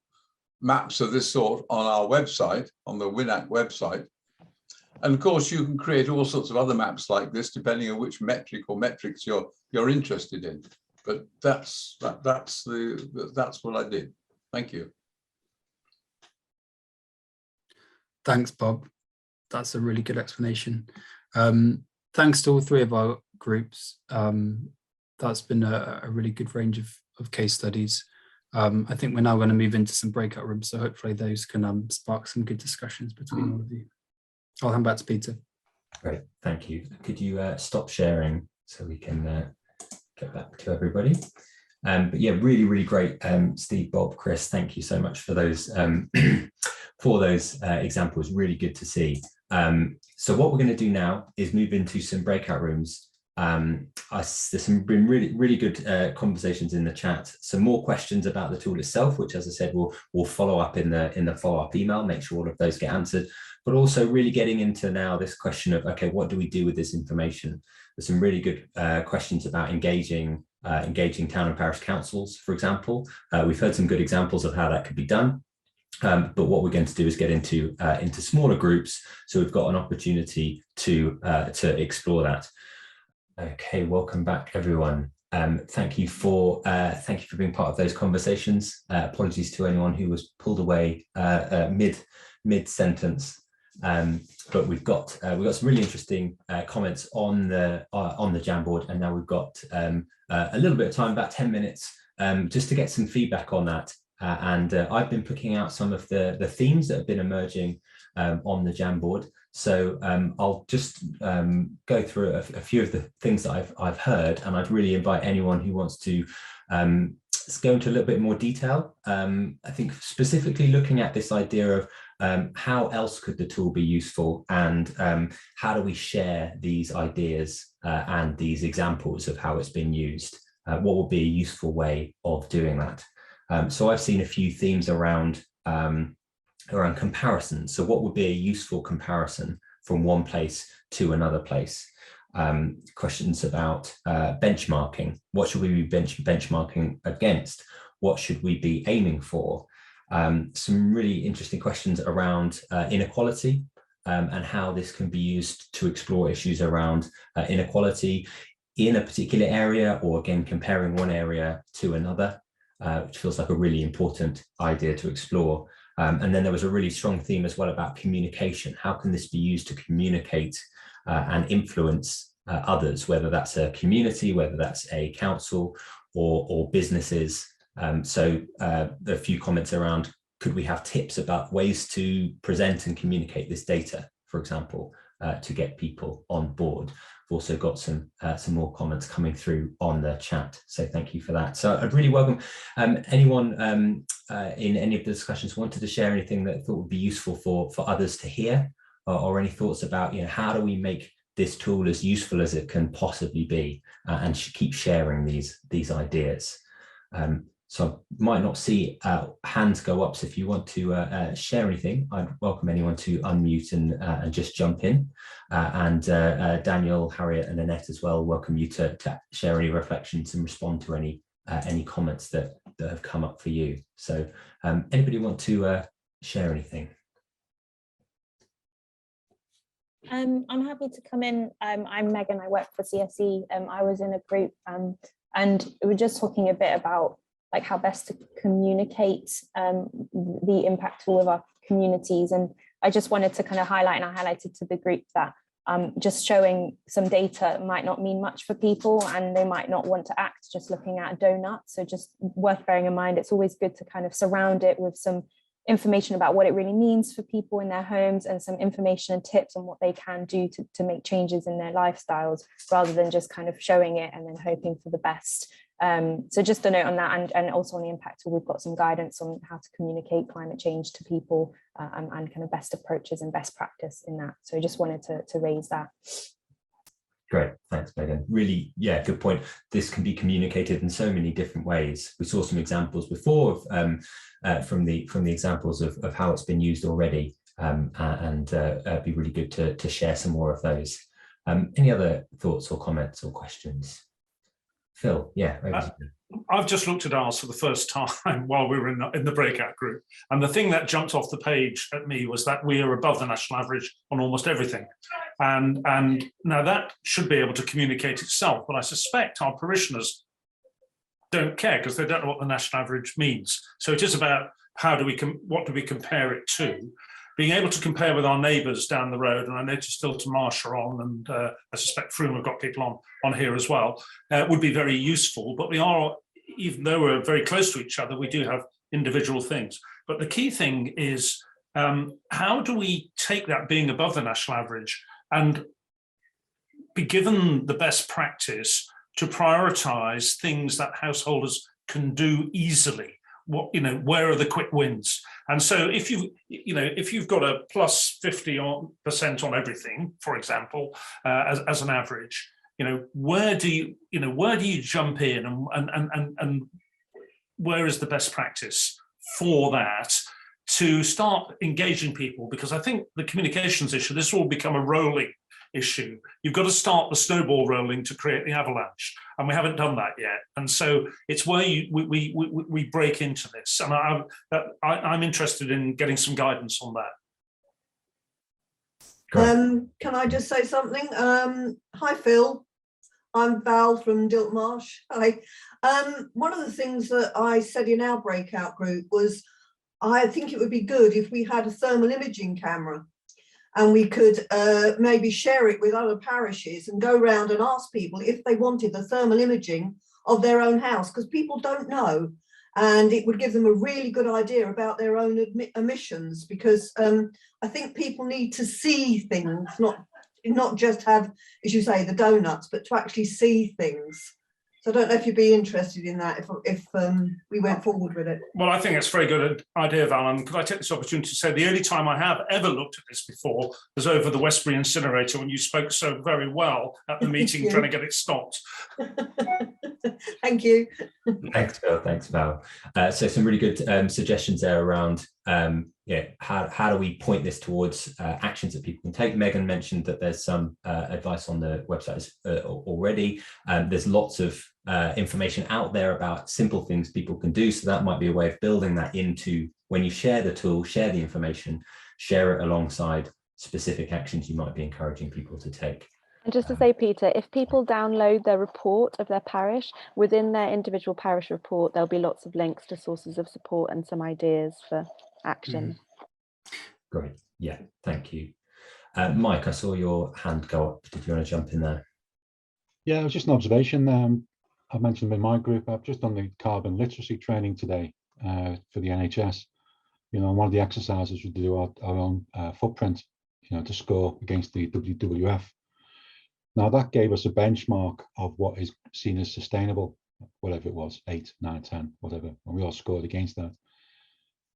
maps of this sort on our website, on the WINAC website. And of course, you can create all sorts of other maps like this, depending on which metric or metrics you're interested in. But that's what I did. Thank you. Thanks, Bob. That's a really good explanation. Thanks to all three of our groups. That's been a really good range of case studies. I think we're now going to move into some breakout rooms, so hopefully those can spark some good discussions between all of you. I'll hand back to Peter. Great, thank you. Could you stop sharing so we can get back to everybody? But yeah, really, really great. Steve, Bob, Chris, thank you so much for those examples. Really good to see. So what we're going to do now is move into some breakout rooms. There's been really good conversations in the chat. Some more questions about the tool itself, which, as I said, we'll follow up in the follow-up email. Make sure all of those get answered. But also really getting into now this question of, okay, what do we do with this information? There's some really good questions about engaging town and parish councils, for example. We've heard some good examples of how that could be done. But what we're going to do is get into smaller groups, so we've got an opportunity to explore that. Okay, welcome back, everyone. Thank you for being part of those conversations. Apologies to anyone who was pulled away mid sentence. But we've got some really interesting comments on the Jamboard, and now we've got a little bit of time, about 10 minutes, just to get some feedback on that. And I've been picking out some of the themes that have been emerging on the Jamboard. So I'll just go through a few of the things that I've heard, and I'd really invite anyone who wants to go into a little bit more detail. I think specifically looking at this idea of how else could the tool be useful, and how do we share these ideas and these examples of how it's been used? What would be a useful way of doing that? So I've seen a few themes around comparison. So what would be a useful comparison from one place to another place? Questions about benchmarking. What should we be benchmarking against? What should we be aiming for? Some really interesting questions around inequality and how this can be used to explore issues around inequality in a particular area, or again, comparing one area to another. Which feels like a really important idea to explore. And then there was a really strong theme as well about communication. How can this be used to communicate and influence others, whether that's a community, whether that's a council or businesses? So there are a few comments around, could we have tips about ways to present and communicate this data, for example, to get people on board? We've also got some more comments coming through on the chat, so thank you for that. So I'd really welcome anyone in any of the discussions wanted to share anything that thought would be useful for others to hear, or any thoughts about, you know, how do we make this tool as useful as it can possibly be, and keep sharing these ideas. So I might not see hands go up, so if you want to share anything, I'd welcome anyone to unmute and just jump in. And Daniel, Harriet and Annette as well, welcome you to share any reflections and respond to any comments that have come up for you. So anybody want to share anything? I'm happy to come in. I'm Megan, I work for CSE. I was in a group and we were just talking a bit about like how best to communicate the impact to all of our communities. And I just wanted to kind of highlight, and I highlighted to the group that just showing some data might not mean much for people and they might not want to act just looking at a donut. So just worth bearing in mind, it's always good to kind of surround it with some information about what it really means for people in their homes and some information and tips on what they can do to make changes in their lifestyles, rather than just kind of showing it and then hoping for the best. So just a note on that, and also on the impact tool, we've got some guidance on how to communicate climate change to people and kind of best approaches and best practice in that. So I just wanted to raise that. Great, thanks, Megan. Really, yeah, good point. This can be communicated in so many different ways. We saw some examples before of, from the examples of how it's been used already, and it'd be really good to share some more of those. Any other thoughts or comments or questions? Phil, yeah. I've just looked at ours for the first time while we were in the breakout group, and the thing that jumped off the page at me was that we are above the national average on almost everything. And now that should be able to communicate itself, but I suspect our parishioners don't care because they don't know what the national average means. So it is about what do we compare it to? Being able to compare with our neighbours down the road, and I noticed Stilton Marsh are on, and I suspect Froome have got people on here as well, would be very useful. But we are, even though we're very close to each other, we do have individual things. But the key thing is, how do we take that being above the national average and be given the best practice to prioritise things that householders can do easily? Where are the quick wins? And so if you've got a plus 50% on everything, for example, as an average, where do you jump in, and where is the best practice for that to start engaging people? Because I think the communications issue, this will become a rolling issue. You've got to start the snowball rolling to create the avalanche, and we haven't done that yet. And so it's where we break into this, and I'm interested in getting some guidance on that. Can I just say something? Hi Phil, I'm Val from Dilton Marsh. Hi. One of the things that I said in our breakout group was I think it would be good if we had a thermal imaging camera, and we could maybe share it with other parishes and go around and ask people if they wanted the thermal imaging of their own house, because people don't know, and it would give them a really good idea about their own emissions, because I think people need to see things, not just have, as you say, the donuts, but to actually see things. So I don't know if you'd be interested in that if we went forward with it. Well, I think it's a very good idea, Val. And could I take this opportunity to say the only time I have ever looked at this before was over the Westbury incinerator, when you spoke so very well at the meeting trying to get it stopped. Thank you. Thanks, Phil. Thanks, Val. So some really good suggestions there around how do we point this towards actions that people can take. Megan mentioned that there's some advice on the website already. There's lots of information out there about simple things people can do. So that might be a way of building that into, when you share the tool, share the information, share it alongside specific actions you might be encouraging people to take. And just to say, Peter, if people download their report of their parish, within their individual parish report, there'll be lots of links to sources of support and some ideas for action. Great. Yeah, thank you. Mike, I saw your hand go up. Did you want to jump in there? Yeah, it was just an observation. I mentioned in my group, I've just done the carbon literacy training today for the NHS. One of the exercises was to do our own footprint, to score against the WWF. Now that gave us a benchmark of what is seen as sustainable, whatever it was, 8, 9, 10, whatever, and we all scored against that.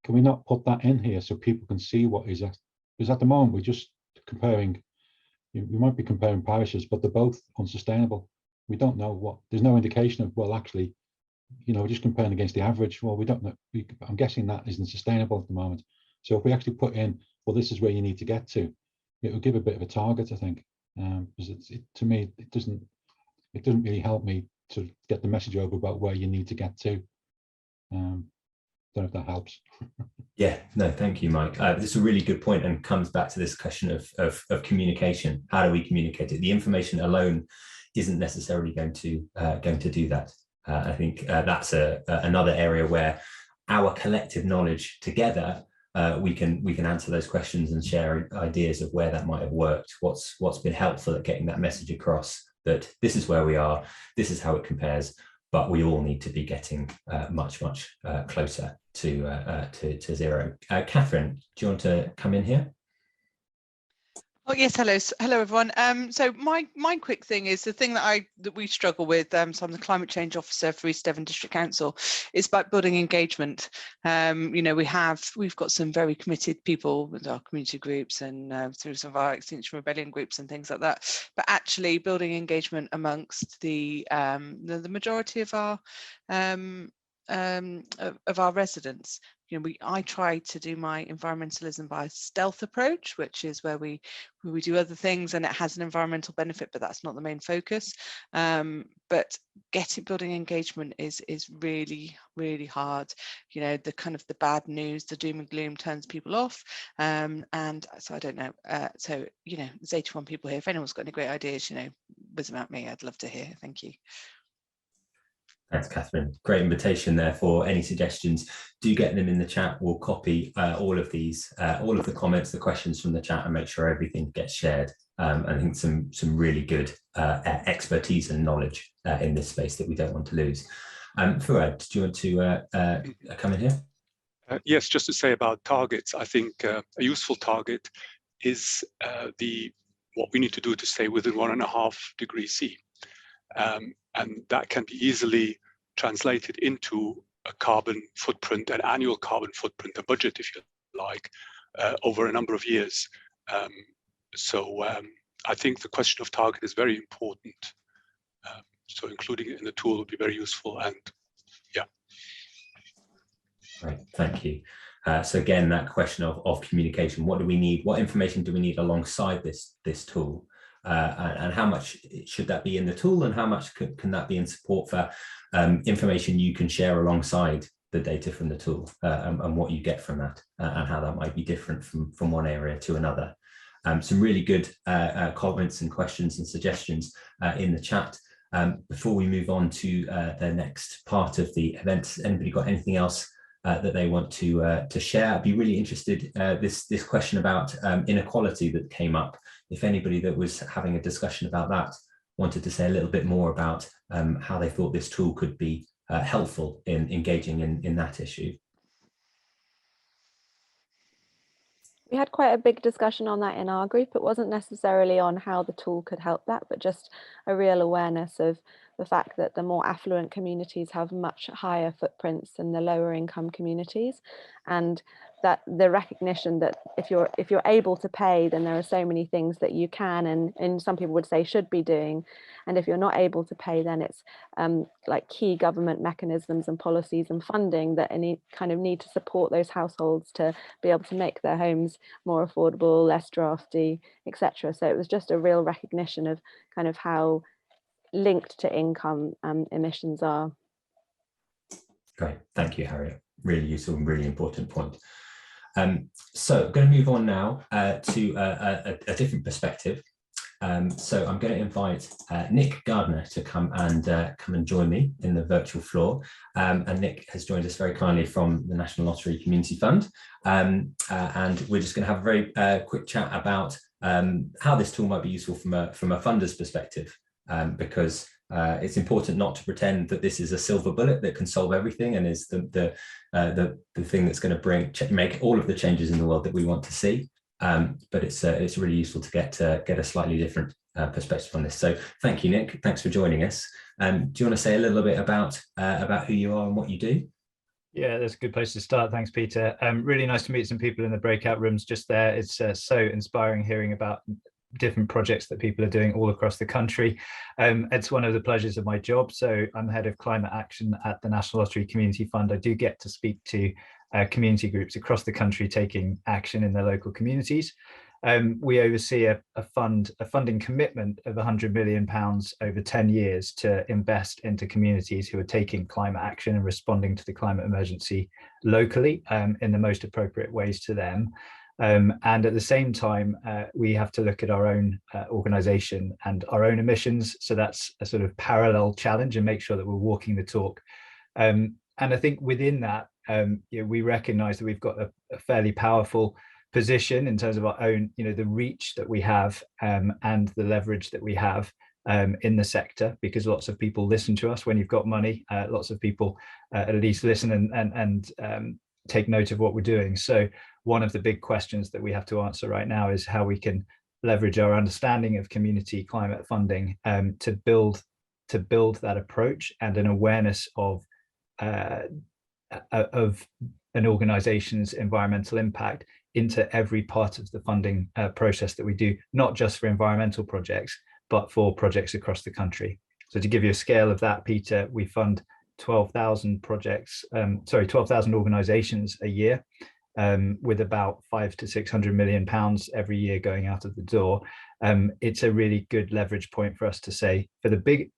Can we not put that in here so people can see what is that? Because at the moment we're just comparing, we might be comparing parishes, but they're both unsustainable. We don't know what, there's no indication of, well, actually, we're just comparing against the average. Well, we don't know. I'm guessing that isn't sustainable at the moment. So if we actually put in, well, this is where you need to get to, it will give a bit of a target, I think. Because to me, it doesn't really help me to get the message over about where you need to get to. Don't know if that helps. Yeah, no, thank you, Mike. This is a really good point and comes back to this question of communication. How do we communicate it? The information alone isn't necessarily going to do that. I think that's another area where our collective knowledge together, we can answer those questions and share ideas of where that might have worked, what's been helpful at getting that message across, that this is where we are, this is how it compares, but we all need to be getting much closer to zero. Catherine, do you want to come in here? Oh yes, hello everyone. So my quick thing is the thing that we struggle with. So I'm the climate change officer for East Devon District Council. Is about building engagement. You know, we've got some very committed people with our community groups and through some of our Extinction Rebellion groups and things like that. But actually building engagement amongst the majority of our residents. You know, I try to do my environmentalism by a stealth approach, which is where we do other things and it has an environmental benefit, but that's not the main focus. But building engagement is really hard. You know, the bad news, the doom and gloom turns people off. And so I don't know. So, you know, there's 81 people here. If anyone's got any great ideas, you know, whiz them at me. I'd love to hear. Thank you. Thanks, Catherine. Great invitation there. For any suggestions, do get them in the chat. We'll copy all of the comments, the questions from the chat, and make sure everything gets shared. I think some really good expertise and knowledge in this space that we don't want to lose. Fuad, do you want to come in here? Yes, just to say about targets, I think a useful target is what we need to do to stay within 1.5 degrees C. And that can be easily translated into a carbon footprint, an annual carbon footprint, a budget, if you like, over a number of years. So I think the question of target is very important. So including it in the tool would be very useful. And yeah. Right, thank you. So again, that question of communication, what do we need? What information do we need alongside this tool? And how much should that be in the tool, and how much can that be in support for information you can share alongside the data from the tool, and what you get from that, and how that might be different from one area to another. Some really good comments and questions and suggestions in the chat. Before we move on to the next part of the event, anybody got anything else that they want to share? I'd be really interested, this question about inequality that came up. If anybody that was having a discussion about that wanted to say a little bit more about how they thought this tool could be helpful in engaging in that issue. We had quite a big discussion on that in our group. It wasn't necessarily on how the tool could help that, but just a real awareness of the fact that the more affluent communities have much higher footprints than the lower income communities, and that the recognition that if you're able to pay, then there are so many things that you can and some people would say should be doing, and if you're not able to pay, then it's like key government mechanisms and policies and funding that need to support those households to be able to make their homes more affordable, less drafty, etc. So it was just a real recognition of kind of how linked to income emissions are. Great, thank you, Harriet. Really useful and really important point. So I'm going to move on now to a different perspective. So I'm going to invite Nick Gardner to come and join me in the virtual floor. And Nick has joined us very kindly from the National Lottery Community Fund. And we're just going to have a very quick chat about how this tool might be useful from a funder's perspective, because it's important not to pretend that this is a silver bullet that can solve everything and is the thing that's going to make all of the changes in the world that we want to see. But it's really useful to get a slightly different perspective on this. So thank you, Nick. Thanks for joining us. Do you want to say a little bit about who you are and what you do? Yeah, that's a good place to start. Thanks, Peter. Really nice to meet some people in the breakout rooms just there. It's so inspiring hearing about different projects that people are doing all across the country. It's one of the pleasures of my job. So I'm head of climate action at the National Lottery Community Fund. I do get to speak to community groups across the country taking action in their local communities. We oversee a funding commitment of £100 million over 10 years to invest into communities who are taking climate action and responding to the climate emergency locally in the most appropriate ways to them. And at the same time, we have to look at our own organisation and our own emissions. So that's a sort of parallel challenge, and make sure that we're walking the talk. And I think within that, we recognise that we've got a fairly powerful position in terms of our own, the reach that we have and the leverage that we have in the sector, because lots of people listen to us when you've got money. Lots of people at least listen and take note of what we're doing. So one of the big questions that we have to answer right now is how we can leverage our understanding of community climate funding to build that approach and an awareness of an organization's environmental impact into every part of the funding process that we do, not just for environmental projects, but for projects across the country. So to give you a scale of that, Peter, we fund 12,000 projects, 12,000 organizations a year, with about £500 to £600 million every year going out of the door. It's a really good leverage point for us to say,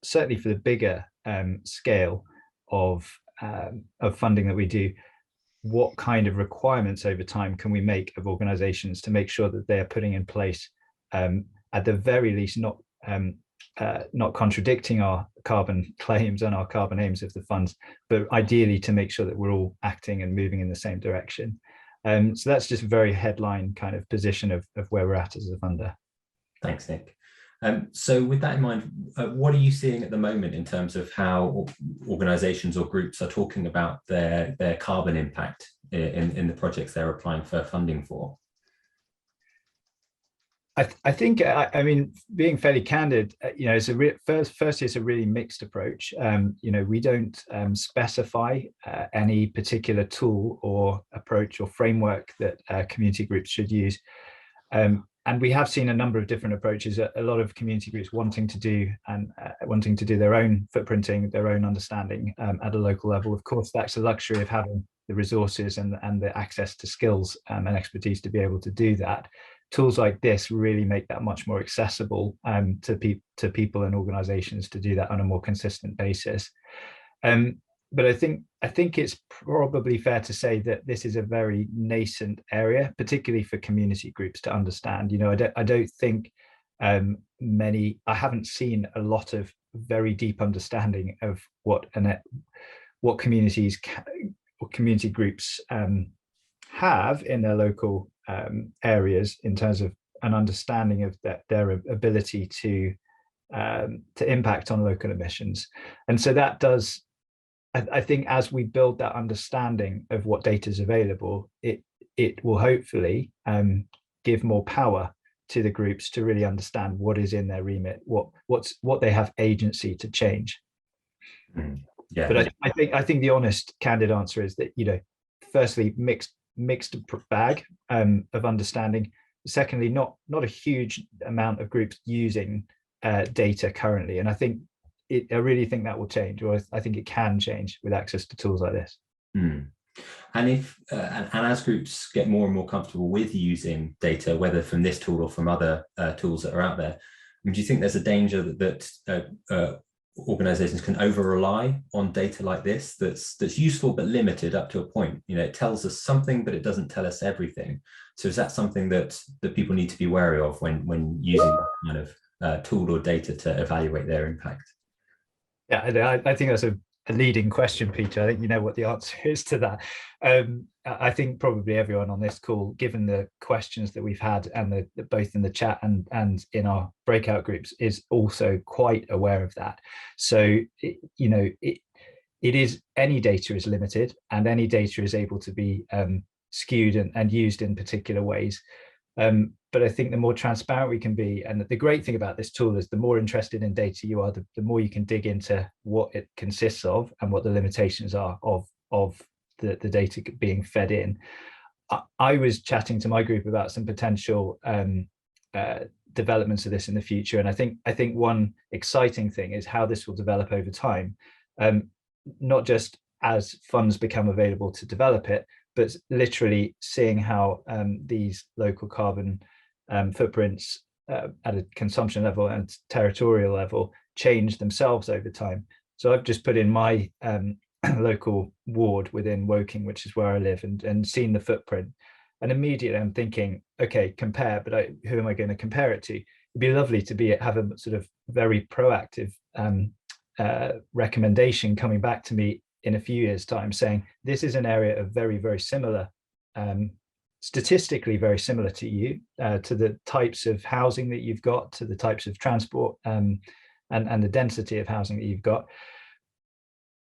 certainly for the bigger scale of funding that we do, what kind of requirements over time can we make of organizations to make sure that they are putting in place, at the very least, not contradicting our carbon claims and our carbon aims of the funds, but ideally to make sure that we're all acting and moving in the same direction. So that's just a very headline kind of position of where we're at as a funder. Thanks, Nick. So with that in mind, what are you seeing at the moment in terms of how organisations or groups are talking about their carbon impact in the projects they're applying for funding for? I think, I mean, being fairly candid, it's firstly, it's a really mixed approach. We don't specify any particular tool or approach or framework that community groups should use. And we have seen a number of different approaches, a lot of community groups wanting to do their own footprinting, their own understanding at a local level. Of course, that's the luxury of having the resources and the access to skills and expertise to be able to do that. Tools like this really make that much more accessible to people and organizations to do that on a more consistent basis. But I think it's probably fair to say that this is a very nascent area, particularly for community groups to understand. I don't think I haven't seen a lot of very deep understanding of what communities or community groups have in their local areas in terms of an understanding of their ability to impact on local emissions. And so that does, I think, as we build that understanding of what data is available, it will hopefully give more power to the groups to really understand what is in their remit, what they have agency to change. Yeah. But I think the honest, candid answer is that, firstly, mixed bag of understanding. Secondly, not a huge amount of groups using data currently, and I really think that will change, or I think it can change with access to tools like this. And if and as groups get more and more comfortable with using data, whether from this tool or from other tools that are out there, do you think there's a danger that organizations can over rely on data like this that's useful but limited up to a point? It tells us something, but it doesn't tell us everything. So is that something that people need to be wary of when using that kind of tool or data to evaluate their impact? Yeah, I think that's a leading question, Peter. I think you know what the answer is to that. I think probably everyone on this call, given the questions that we've had and both in the chat and in our breakout groups, is also quite aware of that. So, it is, any data is limited, and any data is able to be skewed and used in particular ways. But I think the more transparent we can be, and the great thing about this tool is the more interested in data you are, the more you can dig into what it consists of and what the limitations are of the data being fed in. I was chatting to my group about some potential developments of this in the future, and I think one exciting thing is how this will develop over time, not just as funds become available to develop it, but literally seeing how these local carbon footprints at a consumption level and territorial level change themselves over time. So I've just put in my local ward within Woking, which is where I live, and seen the footprint. And immediately I'm thinking, okay, compare, but who am I going to compare it to? It'd be lovely to have a sort of very proactive recommendation coming back to me in a few years' time saying, this is an area of very, very similar, statistically very similar to you, to the types of housing that you've got, to the types of transport and the density of housing that you've got.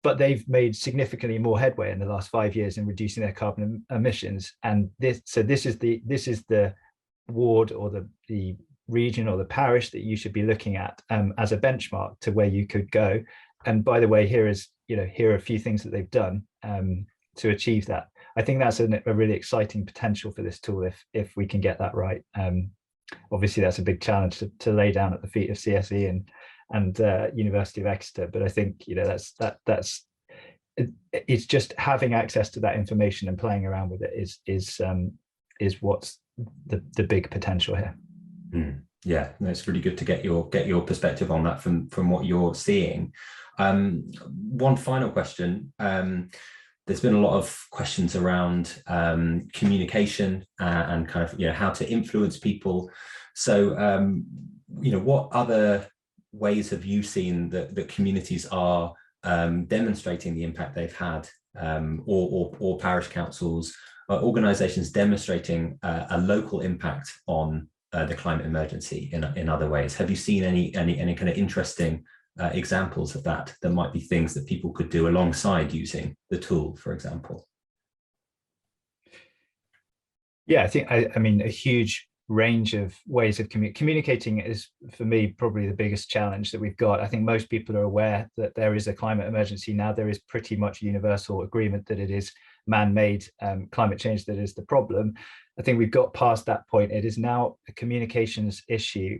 But they've made significantly more headway in the last 5 years in reducing their carbon emissions. And this is the ward or the region or the parish that you should be looking at as a benchmark to where you could go. And by the way, here are a few things that they've done to achieve that. I think that's a really exciting potential for this tool if we can get that right. Obviously, that's a big challenge to lay down at the feet of CSE and University of Exeter, but I think it's just having access to that information and playing around with it is what's the big potential here. Yeah, no, it's really good to get your perspective on that from what you're seeing. One final question. There's been a lot of questions around communication and kind of how to influence people. So what other ways have you seen that communities are demonstrating the impact they've had, or parish councils, organisations demonstrating a local impact on the climate emergency in other ways? Have you seen any kind of interesting examples of that might be things that people could do alongside using the tool, for example? Yeah, I think I mean a huge range of ways of communicating is, for me, probably the biggest challenge that we've got. I think most people are aware that there is a climate emergency now. There is pretty much universal agreement that it is man-made climate change that is the problem. I think we've got past that point. It is now a communications issue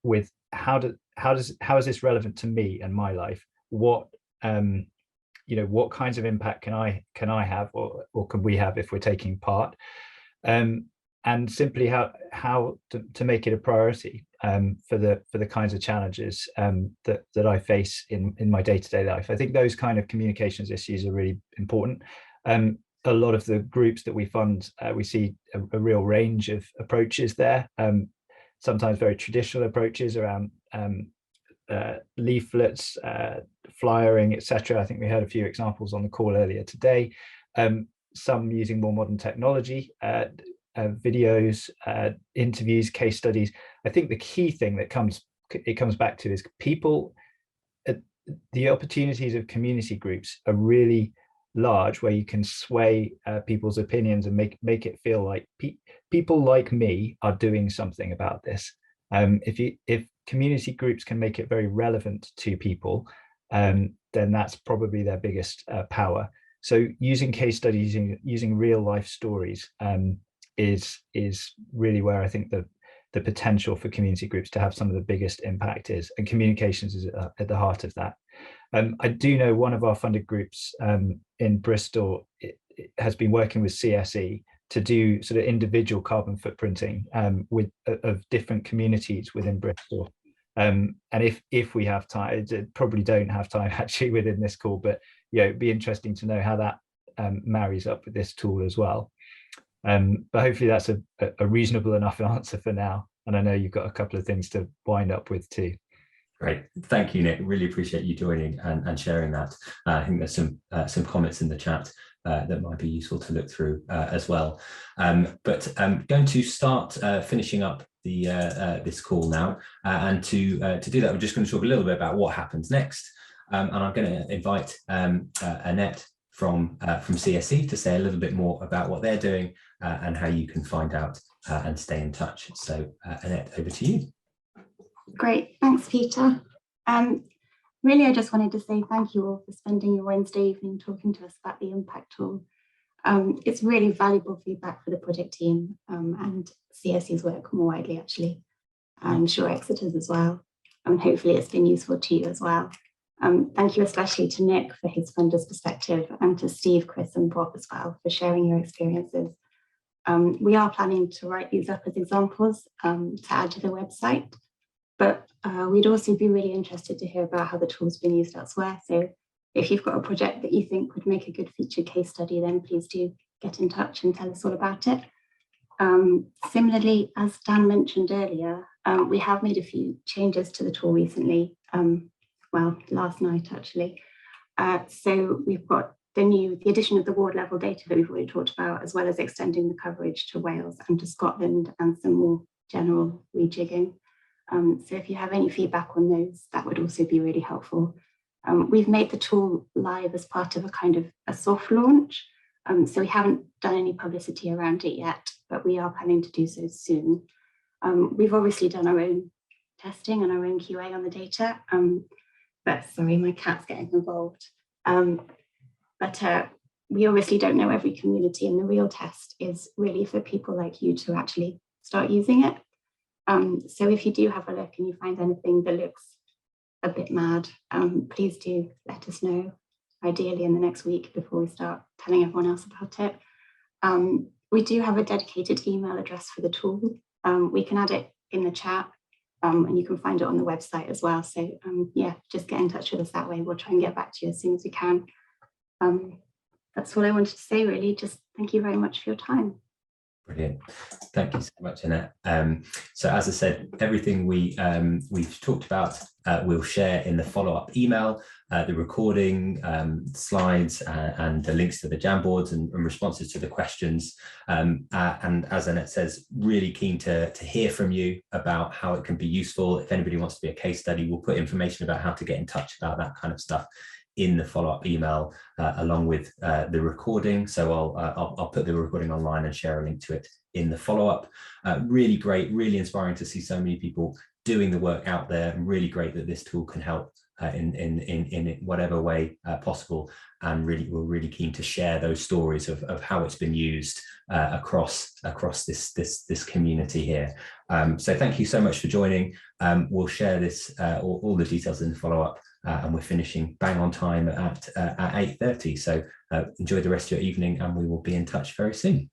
with how is this relevant to me and my life? What what kinds of impact can I have or can we have if we're taking part? And simply how to make it a priority for the kinds of challenges that I face in my day-to-day life. I think those kind of communications issues are really important. A lot of the groups that we fund, we see a real range of approaches there. Sometimes very traditional approaches around leaflets, flyering, etc. I think we heard a few examples on the call earlier today. Some using more modern technology, videos, interviews, case studies. I think the key thing that comes back to is people. The opportunities of community groups are really large, where you can sway people's opinions and make it feel like people like me are doing something about this. If community groups can make it very relevant to people, then that's probably their biggest power. So using case studies, using real life stories is really where I think the potential for community groups to have some of the biggest impact is, and communications is at the heart of that. I do know one of our funded groups in Bristol it has been working with CSE to do sort of individual carbon footprinting of different communities within Bristol. And if we have time, probably don't have time actually within this call, but it'd be interesting to know how that marries up with this tool as well. But hopefully that's a reasonable enough answer for now. And I know you've got a couple of things to wind up with too. Great, thank you, Nick. Really appreciate you joining and sharing that. I think there's some comments in the chat that might be useful to look through as well. But I'm going to start finishing up this call now, and to do that, we're just going to talk a little bit about what happens next. And I'm going to invite Annette from CSE to say a little bit more about what they're doing and how you can find out and stay in touch. So Annette, over to you. Great, thanks Peter. Really I just wanted to say thank you all for spending your Wednesday evening talking to us about the impact tool. It's really valuable feedback for the project team and CSE's work more widely actually. I'm sure Exeter's as well, and hopefully it's been useful to you as well. Thank you especially to Nick for his funder's perspective, and to Steve, Chris and Bob as well for sharing your experiences. We are planning to write these up as examples to add to the website, but we'd also be really interested to hear about how the tool's been used elsewhere. So if you've got a project that you think would make a good featured case study, then please do get in touch and tell us all about it. Similarly, as Dan mentioned earlier, we have made a few changes to the tool recently, well, last night actually. So we've got the addition of the ward level data that we've already talked about, as well as extending the coverage to Wales and to Scotland and some more general rejigging. So if you have any feedback on those, that would also be really helpful. We've made the tool live as part of a kind of a soft launch. So we haven't done any publicity around it yet, but we are planning to do so soon. We've obviously done our own testing and our own QA on the data, but sorry, my cat's getting involved. But we obviously don't know every community, and the real test is really for people like you to actually start using it. So if you do have a look and you find anything that looks a bit mad, please do let us know, ideally in the next week before we start telling everyone else about it. We do have a dedicated email address for the tool. We can add it in the chat, and you can find it on the website as well. So yeah, just get in touch with us that way. We'll try and get back to you as soon as we can. That's what I wanted to say, really. Just thank you very much for your time. Brilliant. Thank you so much, Annette. So as I said, everything we've talked about, we'll share in the follow-up email, the recording, slides, and the links to the Jamboards and responses to the questions. And as Annette says, really keen to hear from you about how it can be useful. If anybody wants to be a case study, we'll put information about how to get in touch about that kind of stuff in the follow-up email, along with the recording. So I'll put the recording online and share a link to it in the follow-up. Really great, really inspiring to see so many people doing the work out there, and really great that this tool can help in whatever way possible. And really, we're really keen to share those stories of how it's been used across this community here. So thank you so much for joining. We'll share this all the details in the follow-up. And we're finishing bang on time at 8:30. So enjoy the rest of your evening, and we will be in touch very soon.